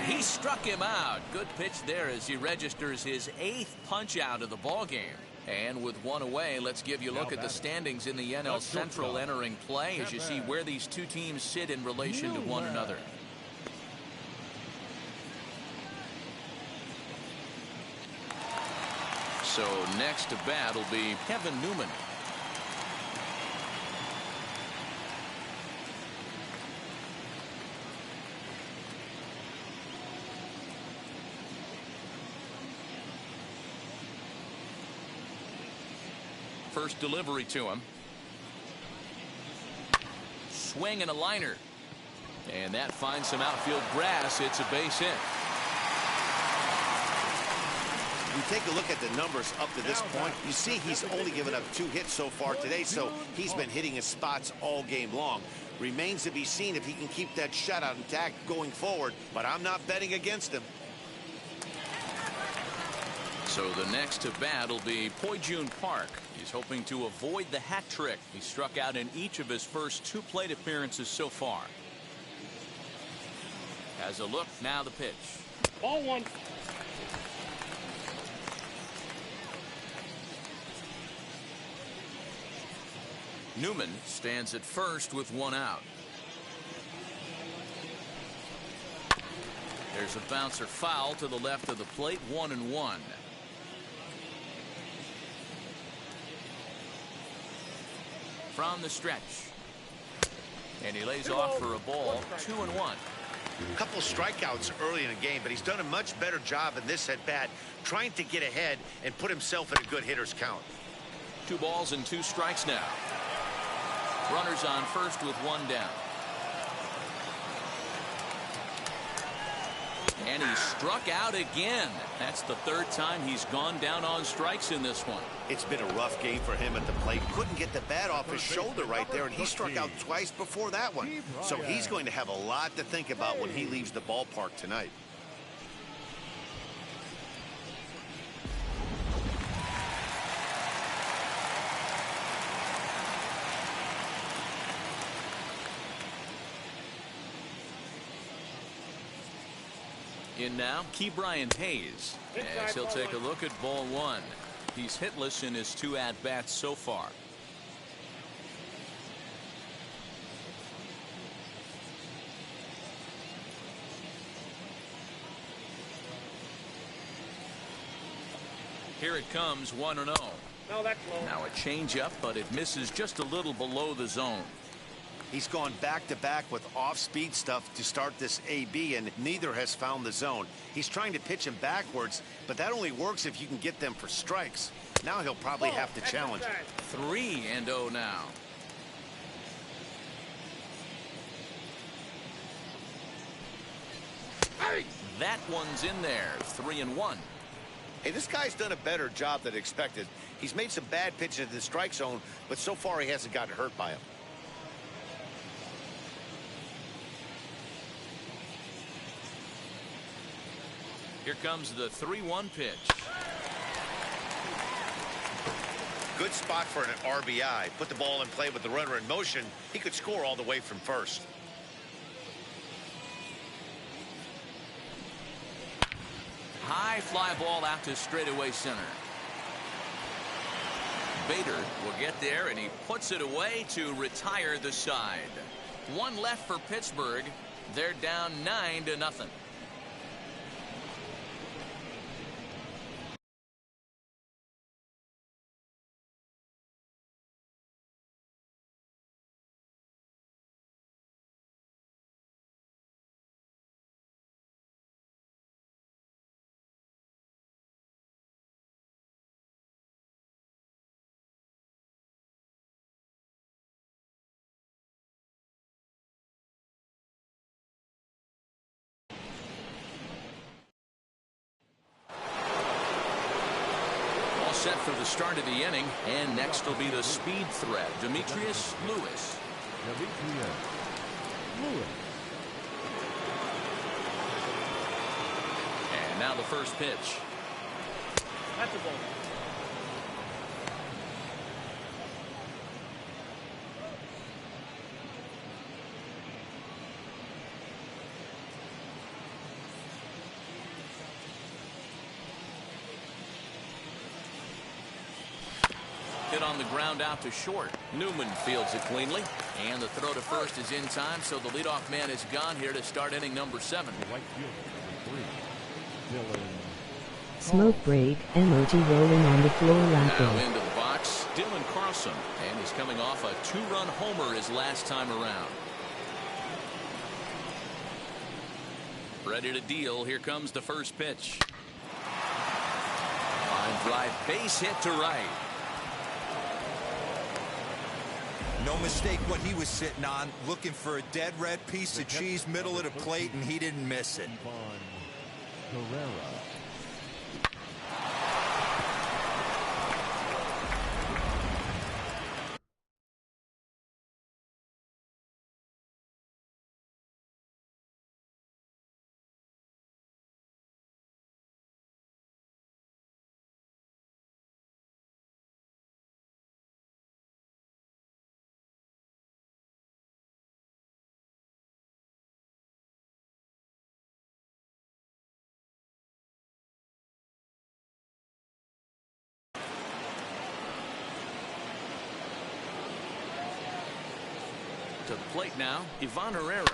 He struck him out. Good pitch there as he registers his 8th punch out of the ball game. And with one away, let's give you a look at the standings in the NL Central entering play as you see where these two teams sit in relation to one another. So next to bat will be Kevin Newman. First delivery to him. Swing and a liner. And that finds some outfield grass. It's a base hit. You take a look at the numbers up to this point. You see he's only given up 2 hits so far today, so he's been hitting his spots all game long. Remains to be seen if he can keep that shutout intact going forward, but I'm not betting against him. So the next to bat will be Poijun Park. He's hoping to avoid the hat trick. He struck out in each of his first 2 plate appearances so far. As a look, now the pitch. Ball 1. Newman stands at first with 1 out. There's a bouncer foul to the left of the plate. 1-1. From the stretch. And he lays off for a ball. 2-1. A couple strikeouts early in the game, but he's done a much better job in this at bat trying to get ahead and put himself in a good hitter's count. 2 balls and 2 strikes now. Runners on first with 1 down. And he struck out again. That's the 3rd time he's gone down on strikes in this one. It's been a rough game for him at the plate. Couldn't get the bat off his shoulder right there, and he struck out twice before that one. So he's going to have a lot to think about when he leaves the ballpark tonight. In now, Ke'Bryan Hayes, as he'll take a look at ball 1. He's hitless in his 2 at-bats so far. Here it comes, 1-0. No, that's low. Now a changeup, but it misses just a little below the zone. He's gone back-to-back with off-speed stuff to start this AB, and neither has found the zone. He's trying to pitch him backwards, but that only works if you can get them for strikes. Now he'll probably have to challenge it. 3-0 now. That one's in there. 3-1. Hey, this guy's done a better job than expected. He's made some bad pitches in the strike zone, but so far he hasn't gotten hurt by them. Here comes the 3-1 pitch. Good spot for an RBI. Put the ball in play with the runner in motion. He could score all the way from first. High fly ball out to straightaway center. Bader will get there, and he puts it away to retire the side. One left for Pittsburgh. They're down 9-0. Set for the start of the inning, and next will be the speed threat, Demetrius Lewis. And now the first pitch. That's a ball. Hit on the ground out to short. Newman fields it cleanly, and the throw to first is in time, so the leadoff man is gone here to start inning number 7. Smoke break, emoji rolling on the floor Now laughing. into the box, Dylan Carlson, and he's coming off a 2-run homer his last time around. Ready to deal. Here comes the first pitch. Line drive, base hit to right. No mistake what he was sitting on, looking for a dead red piece of cheese middle of the plate, and he didn't miss it. To the plate now, Ivan Herrera.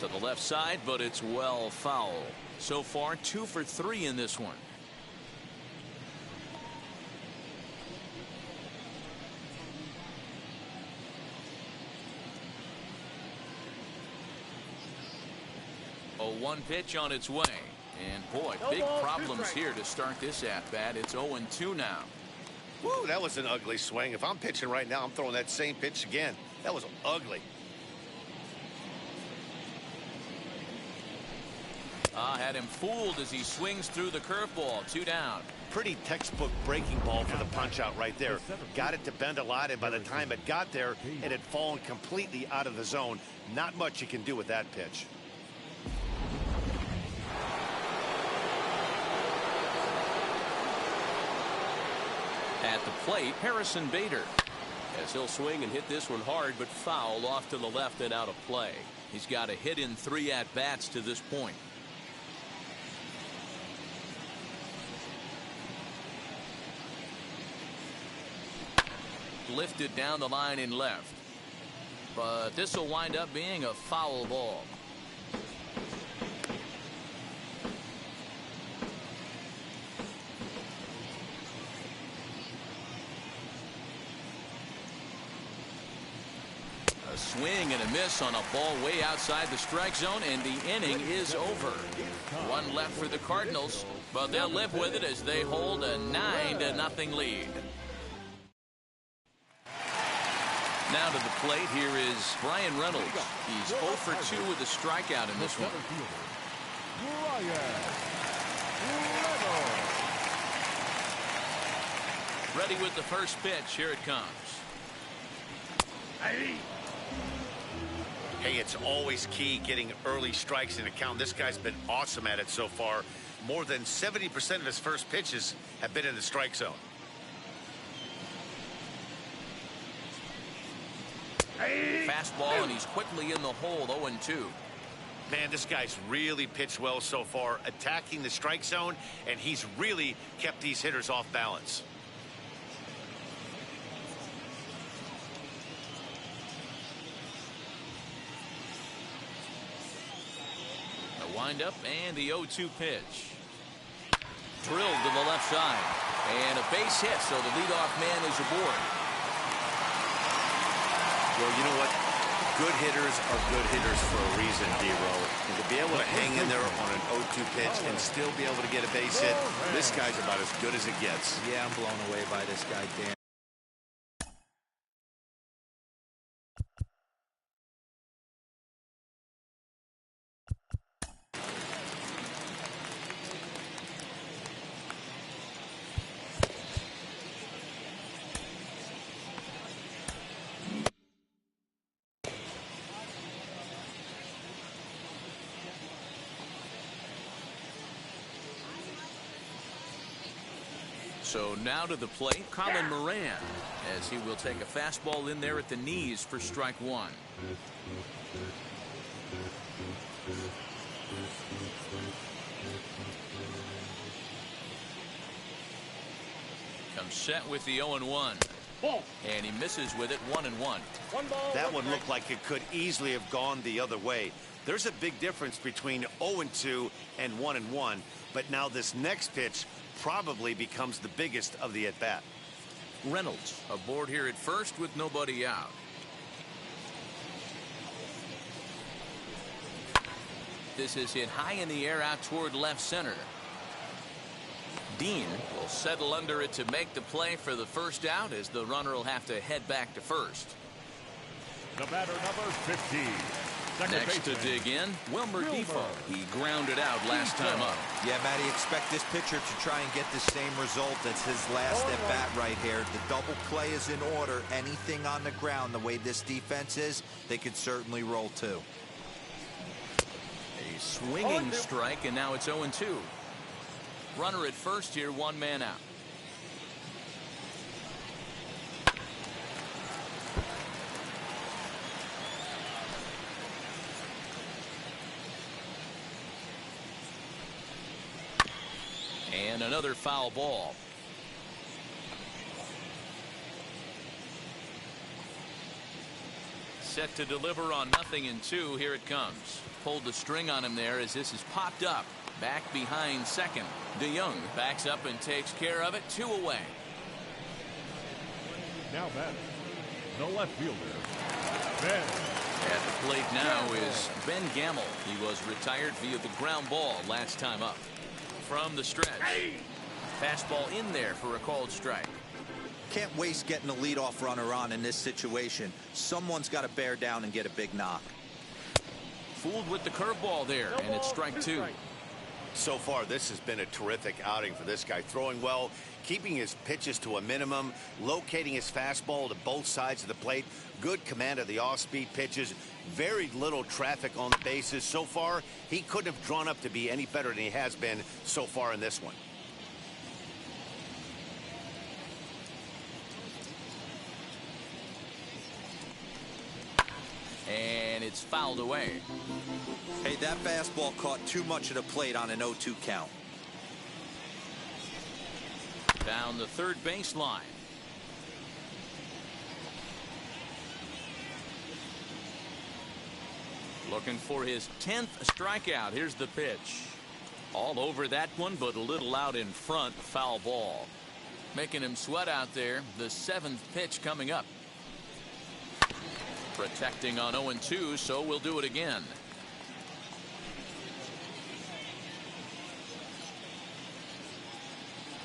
To the left side, but it's well foul. So far, 2 for 3 in this one. A 1 pitch on its way. And boy, big problems here to start this at-bat. It's 0-2 now. Woo, that was an ugly swing. If I'm pitching right now, I'm throwing that same pitch again. That was ugly. Had him fooled as he swings through the curveball. 2 down. Pretty textbook breaking ball for the punch out right there. Got it to bend a lot, and by the time it got there, it had fallen completely out of the zone. Not much you can do with that pitch. At the plate, Harrison Bader. As he'll swing and hit this one hard, but foul off to the left and out of play. He's got a hit in 3 at-bats to this point. Lifted down the line in left. But this will wind up being a foul ball. swing and a miss on a ball way outside the strike zone, and the inning is over. One left for the Cardinals, but they'll live with it as they hold a 9-0 lead. Now to the plate, here is Brian Reynolds. He's 0 for 2 with a strikeout in this one. Ready with the first pitch. Here it comes. Hey, it's always key getting early strikes in a count. This guy's been awesome at it so far. More than 70% of his first pitches have been in the strike zone. Fastball, and he's quickly in the hole. 0-2. Man, this guy's really pitched well so far, attacking the strike zone, and he's really kept these hitters off balance. The windup and the 0-2 pitch. Drilled to the left side, and a base hit, so the leadoff man is aboard. Well, you know what? Good hitters are good hitters for a reason, D-Row. And to be able to hang in there on an 0-2 pitch and still be able to get a base hit, this guy's about as good as it gets. Yeah, I'm blown away by this guy, Dan. So now to the plate, Colin Moran, as he will take a fastball in there at the knees for strike one. Comes set with the 0-1. And he misses with it. 1-1. That one looked like it could easily have gone the other way. There's a big difference between 0-2 and 1-1. But now this next pitch probably becomes the biggest of the at-bat. Reynolds aboard here at first with nobody out. This is hit high in the air out toward left center. Dean will settle under it to make the play for the first out, as the runner will have to head back to first. The batter, number 15. Next to dig in, Wilmer Defoe. He grounded out last time up. Yeah, Matty, expect this pitcher to try and get the same result as his last at bat right here. The double play is in order. Anything on the ground, the way this defense is, they could certainly roll too. A swinging strike, and now it's 0-2. Runner at first here, one man out. And another foul ball. Set to deliver on 0-2. Here it comes. Pulled the string on him there as this is popped up. Back behind second. DeYoung backs up and takes care of it. 2 away. Now Ben, the left fielder, Ben. At the plate now is Ben Gamble. He was retired via the ground ball last time up. From the stretch. Fastball in there for a called strike. Can't waste getting a leadoff runner on in this situation. Someone's got to bear down and get a big knock. Fooled with the curveball there, and it's strike 2. So far, this has been a terrific outing for this guy. Throwing well, keeping his pitches to a minimum, locating his fastball to both sides of the plate, good command of the off-speed pitches, very little traffic on the bases. So far, he couldn't have drawn up to be any better than he has been so far in this one. And it's fouled away. Hey, that fastball caught too much of the plate on an 0-2 count. Down the third baseline. Looking for his 10th strikeout. Here's the pitch. All over that one, but a little out in front. Foul ball. Making him sweat out there. The 7th pitch coming up. Protecting on 0-2, so we'll do it again.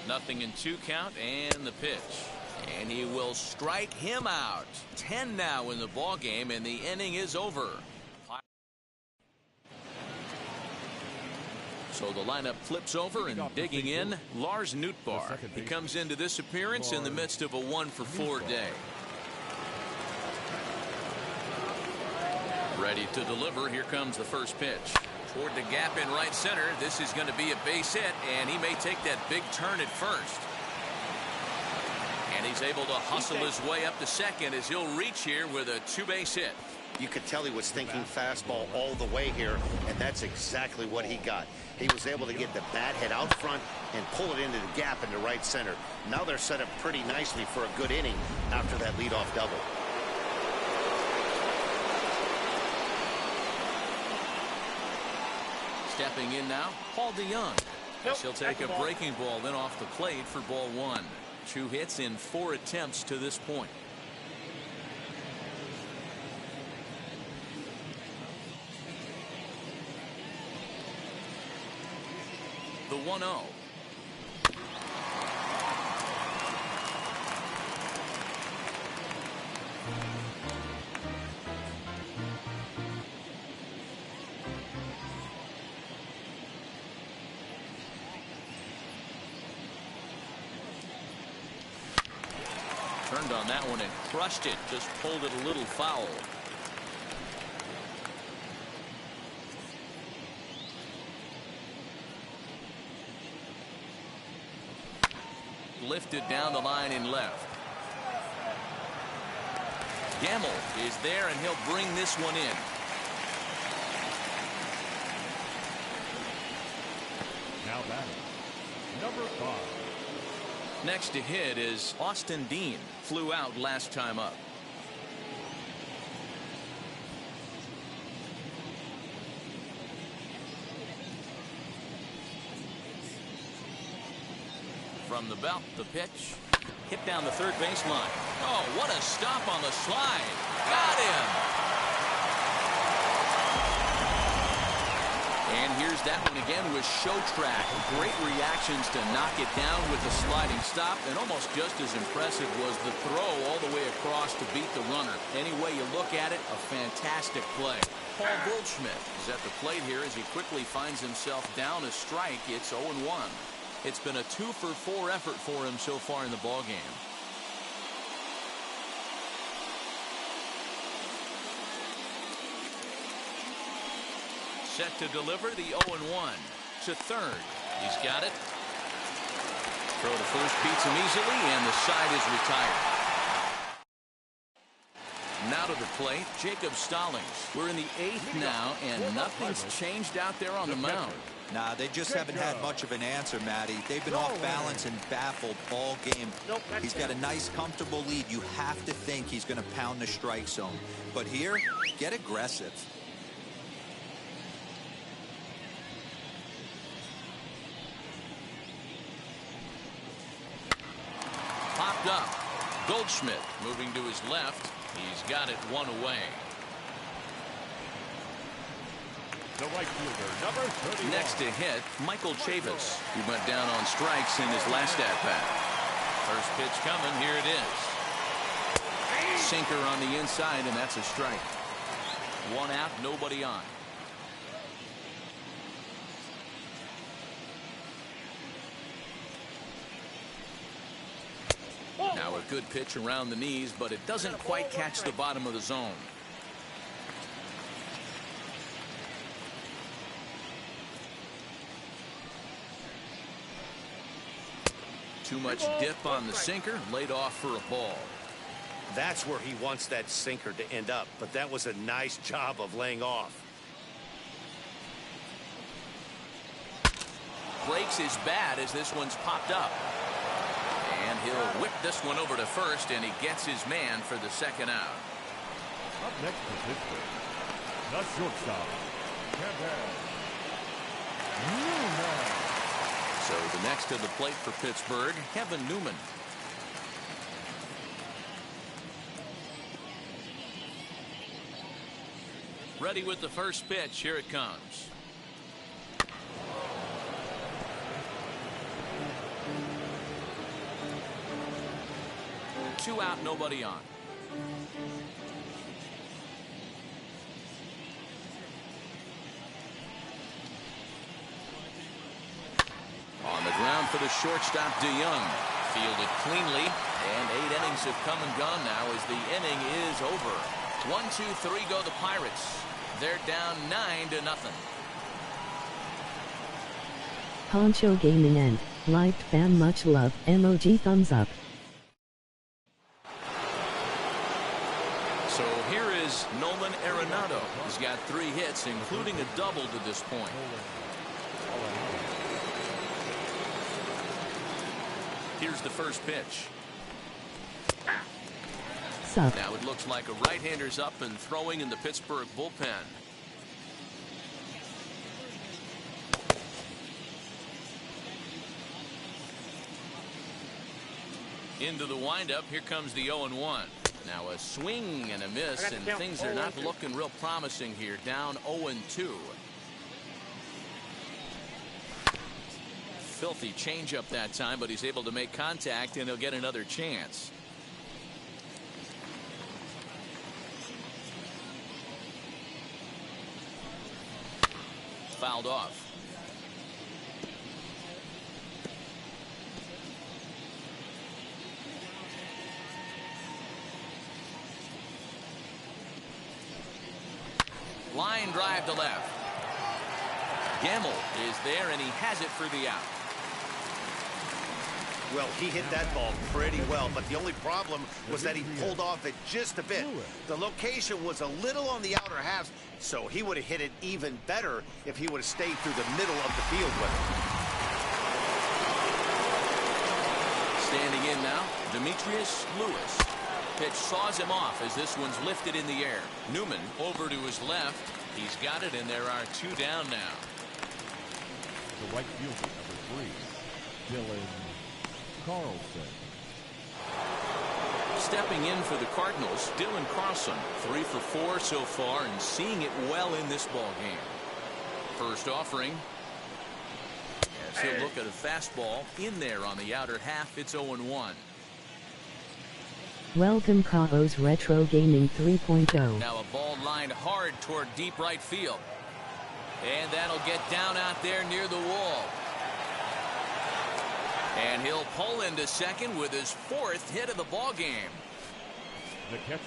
Nothing in 2 count, and the pitch. And he will strike him out. 10 now in the ball game, and the inning is over. So the lineup flips over, and digging in, Lars Nootbaar. He comes into this appearance in the midst of a 1-for-4 day. Ready to deliver. Here comes the first pitch. Toward the gap in right center. This is going to be a base hit, and he may take that big turn at first. And he's able to hustle his way up to second as he'll reach here with a 2-base hit. You could tell he was thinking fastball all the way here, and that's exactly what he got. He was able to get the bat head out front and pull it into the gap into right center. Now they're set up pretty nicely for a good inning after that leadoff double. Stepping in now, Paul DeYoung. He'll take a breaking ball then off the plate for ball 1. 2 hits in 4 attempts to this point. The 1-0. Turned on that one and crushed it. Just pulled it a little foul. Lifted down the line in left. Gamble is there, and he'll bring this one in. Now batting, number 5. Next to hit is Austin Dean. Flew out last time up. From the belt, the pitch. Hit down the third baseline. Oh, what a stop on the slide. Got him. And here's that one again with Showtrack. Great reactions to knock it down with the sliding stop. And almost just as impressive was the throw all the way across to beat the runner. Any way you look at it, a fantastic play. Paul Goldschmidt is at the plate here as he quickly finds himself down a strike. It's 0-1. It's been a 2-for-4 effort for him so far in the ballgame. Set to deliver the 0-1 to third. He's got it. Throw to first beats him easily, and the side is retired. Now to the plate, Jacob Stallings. We're in the 8th now, and nothing's changed out there on the mound. Nah, they just haven't had much of an answer, Matty. They've been off balance and baffled all game. He's got a nice, comfortable lead. You have to think he's going to pound the strike zone. But here, get aggressive. Popped up. Goldschmidt moving to his left. He's got it one away. The right fielder, number 31. Next to hit, Michael Chavis, who went down on strikes in his last at-bat. First pitch coming, here it is. Sinker on the inside, and that's a strike. 1 out, nobody on. Now a good pitch around the knees, but it doesn't quite catch the bottom of the zone. Too much dip on the sinker, laid off for a ball. That's where he wants that sinker to end up, but that was a nice job of laying off. Breaks his bat as this one's popped up. And he'll whip this one over to first, and he gets his man for the second out. Up next to Pittsburgh, the shortstop, Kevin Newman. So the next to the plate for Pittsburgh, Kevin Newman. Ready with the first pitch. Here it comes. Two out, nobody on. On the ground for the shortstop, DeYoung. Fielded cleanly, and 8 innings have come and gone now as the inning is over. 1, 2, 3 go the Pirates. They're down 9-0. Poncho Gaming and liked fan much love emoji thumbs up. So here is Nolan Arenado. He's got 3 hits, including a double to this point. Here's the first pitch. Sup. Now it looks like a right-hander's up and throwing in the Pittsburgh bullpen. Into the windup. Here comes the 0-1. Now a swing and a miss, and things are not looking real promising here. Down 0-2. Filthy changeup that time, but he's able to make contact, and he'll get another chance. Fouled off. Line drive to left. Gamble is there, and he has it for the out. Well, he hit that ball pretty well, but the only problem was that he pulled off it just a bit. The location was a little on the outer half, so he would have hit it even better if he would have stayed through the middle of the field with it. Standing in now, Demetrius Lewis. Pitch saws him off as this one's lifted in the air. Newman over to his left. He's got it, and there are 2 down now. The right fielder, number 3, Dylan Carlson. Stepping in for the Cardinals, Dylan Carlson, 3 for 4 so far and seeing it well in this ball game. First offering. As he'll look at a fastball in there on the outer half. It's 0-1. Welcome Cao's Retro Gaming 3.0. Now a ball lined hard toward deep right field. And that'll get down out there near the wall. And he'll pull into second with his 4th hit of the ball game. The catcher.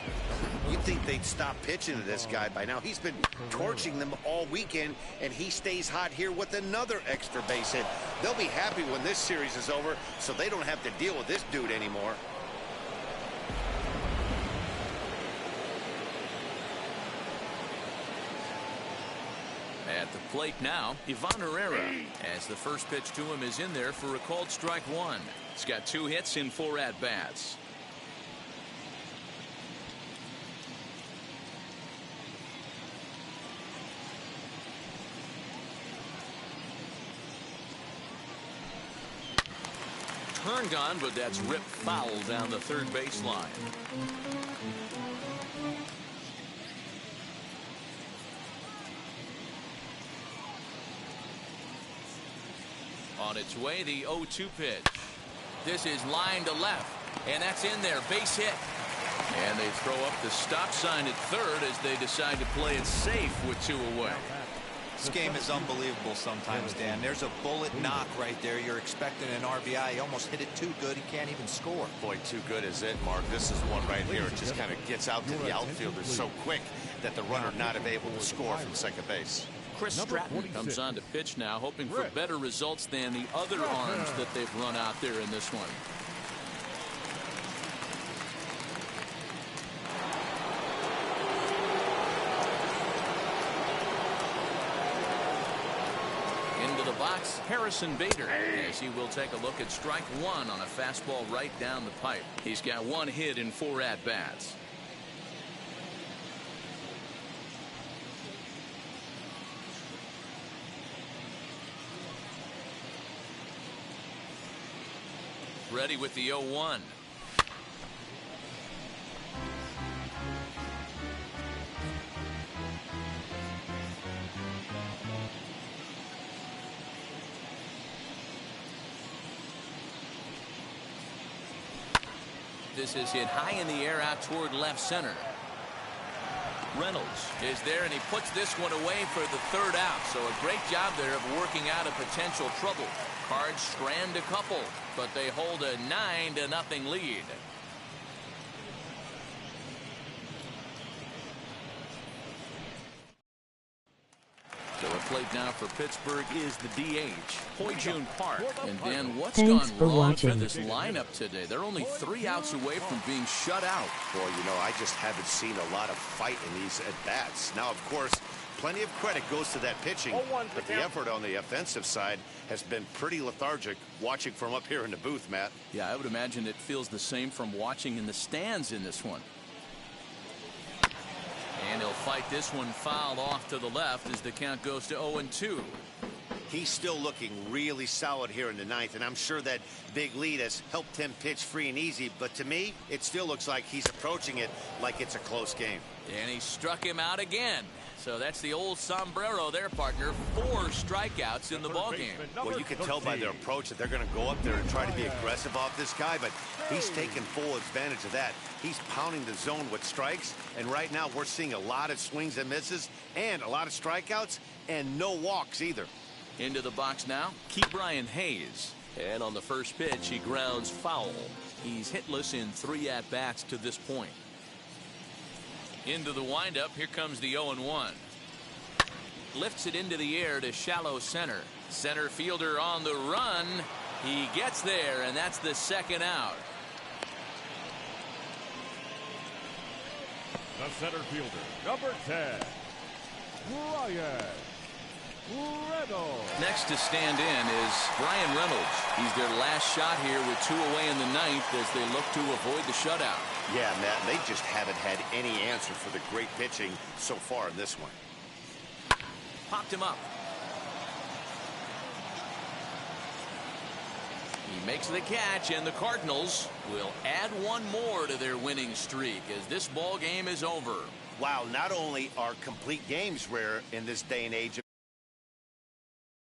You'd think they'd stop pitching to this guy by now. He's been torching them all weekend, and he stays hot here with another extra base hit. They'll be happy when this series is over, so they don't have to deal with this dude anymore. At the plate now, Ivan Herrera, as the first pitch to him is in there for a called strike 1. He's got 2 hits in 4 at-bats. Turned on, but that's ripped foul down the third baseline. On its way, the 0-2 pitch. This is line to left, and that's in there. Base hit. And they throw up the stop sign at third as they decide to play it safe with 2 away. This game is unbelievable sometimes, Dan. There's a bullet knock right there. You're expecting an RBI. He almost hit it too good. He can't even score. Boy, too good is it, Mark. This is one right here. It just kind of gets out to the outfielder so quick that the runner not able to score from second base. Chris Stratton comes on to pitch now, hoping for better results than the other arms that they've run out there in this one. Into the box, Harrison Bader, as he will take a look at strike 1 on a fastball right down the pipe. He's got 1 hit in 4 at-bats. Ready with the 0-1. This is hit high in the air out toward left center. Reynolds is there, and he puts this one away for the third out. So a great job there of working out a potential trouble. Cards strand a couple, but they hold a 9-0 lead. So a plate now for Pittsburgh is the DH, Ho-Jun Park. And Dan, what's Thanks gone for wrong watching. for this lineup today? They're only 3 outs away from being shut out. Boy, you know, I just haven't seen a lot of fight in these at-bats. Now, of course, plenty of credit goes to that pitching, but the effort on the offensive side has been pretty lethargic watching from up here in the booth, Matt. Yeah, I would imagine it feels the same from watching in the stands in this one. And he'll fight this one fouled off to the left as the count goes to 0-2. He's still looking really solid here in the ninth, and I'm sure that big lead has helped him pitch free and easy, but to me, it still looks like he's approaching it like it's a close game. And he struck him out again. So that's the old sombrero there, partner. 4 strikeouts in the ballgame. Well, you can tell by their approach that they're going to go up there and try to be aggressive off this guy, but he's taking full advantage of that. He's pounding the zone with strikes, and right now we're seeing a lot of swings and misses and a lot of strikeouts and no walks either. Into the box now, Ke'Bryan Hayes. And on the first pitch, he grounds foul. He's hitless in 3 at-bats to this point. Into the windup, here comes the 0-1. Lifts it into the air to shallow center. Center fielder on the run. He gets there, and that's the second out. The center fielder, number 10, Bryan Reynolds. Next to stand in is Bryan Reynolds. He's their last shot here with 2 away in the ninth as they look to avoid the shutout. Yeah, Matt, they just haven't had any answer for the great pitching so far in this one. Popped him up. He makes the catch, and the Cardinals will add 1 more to their winning streak as this ball game is over. Wow, not only are complete games rare in this day and age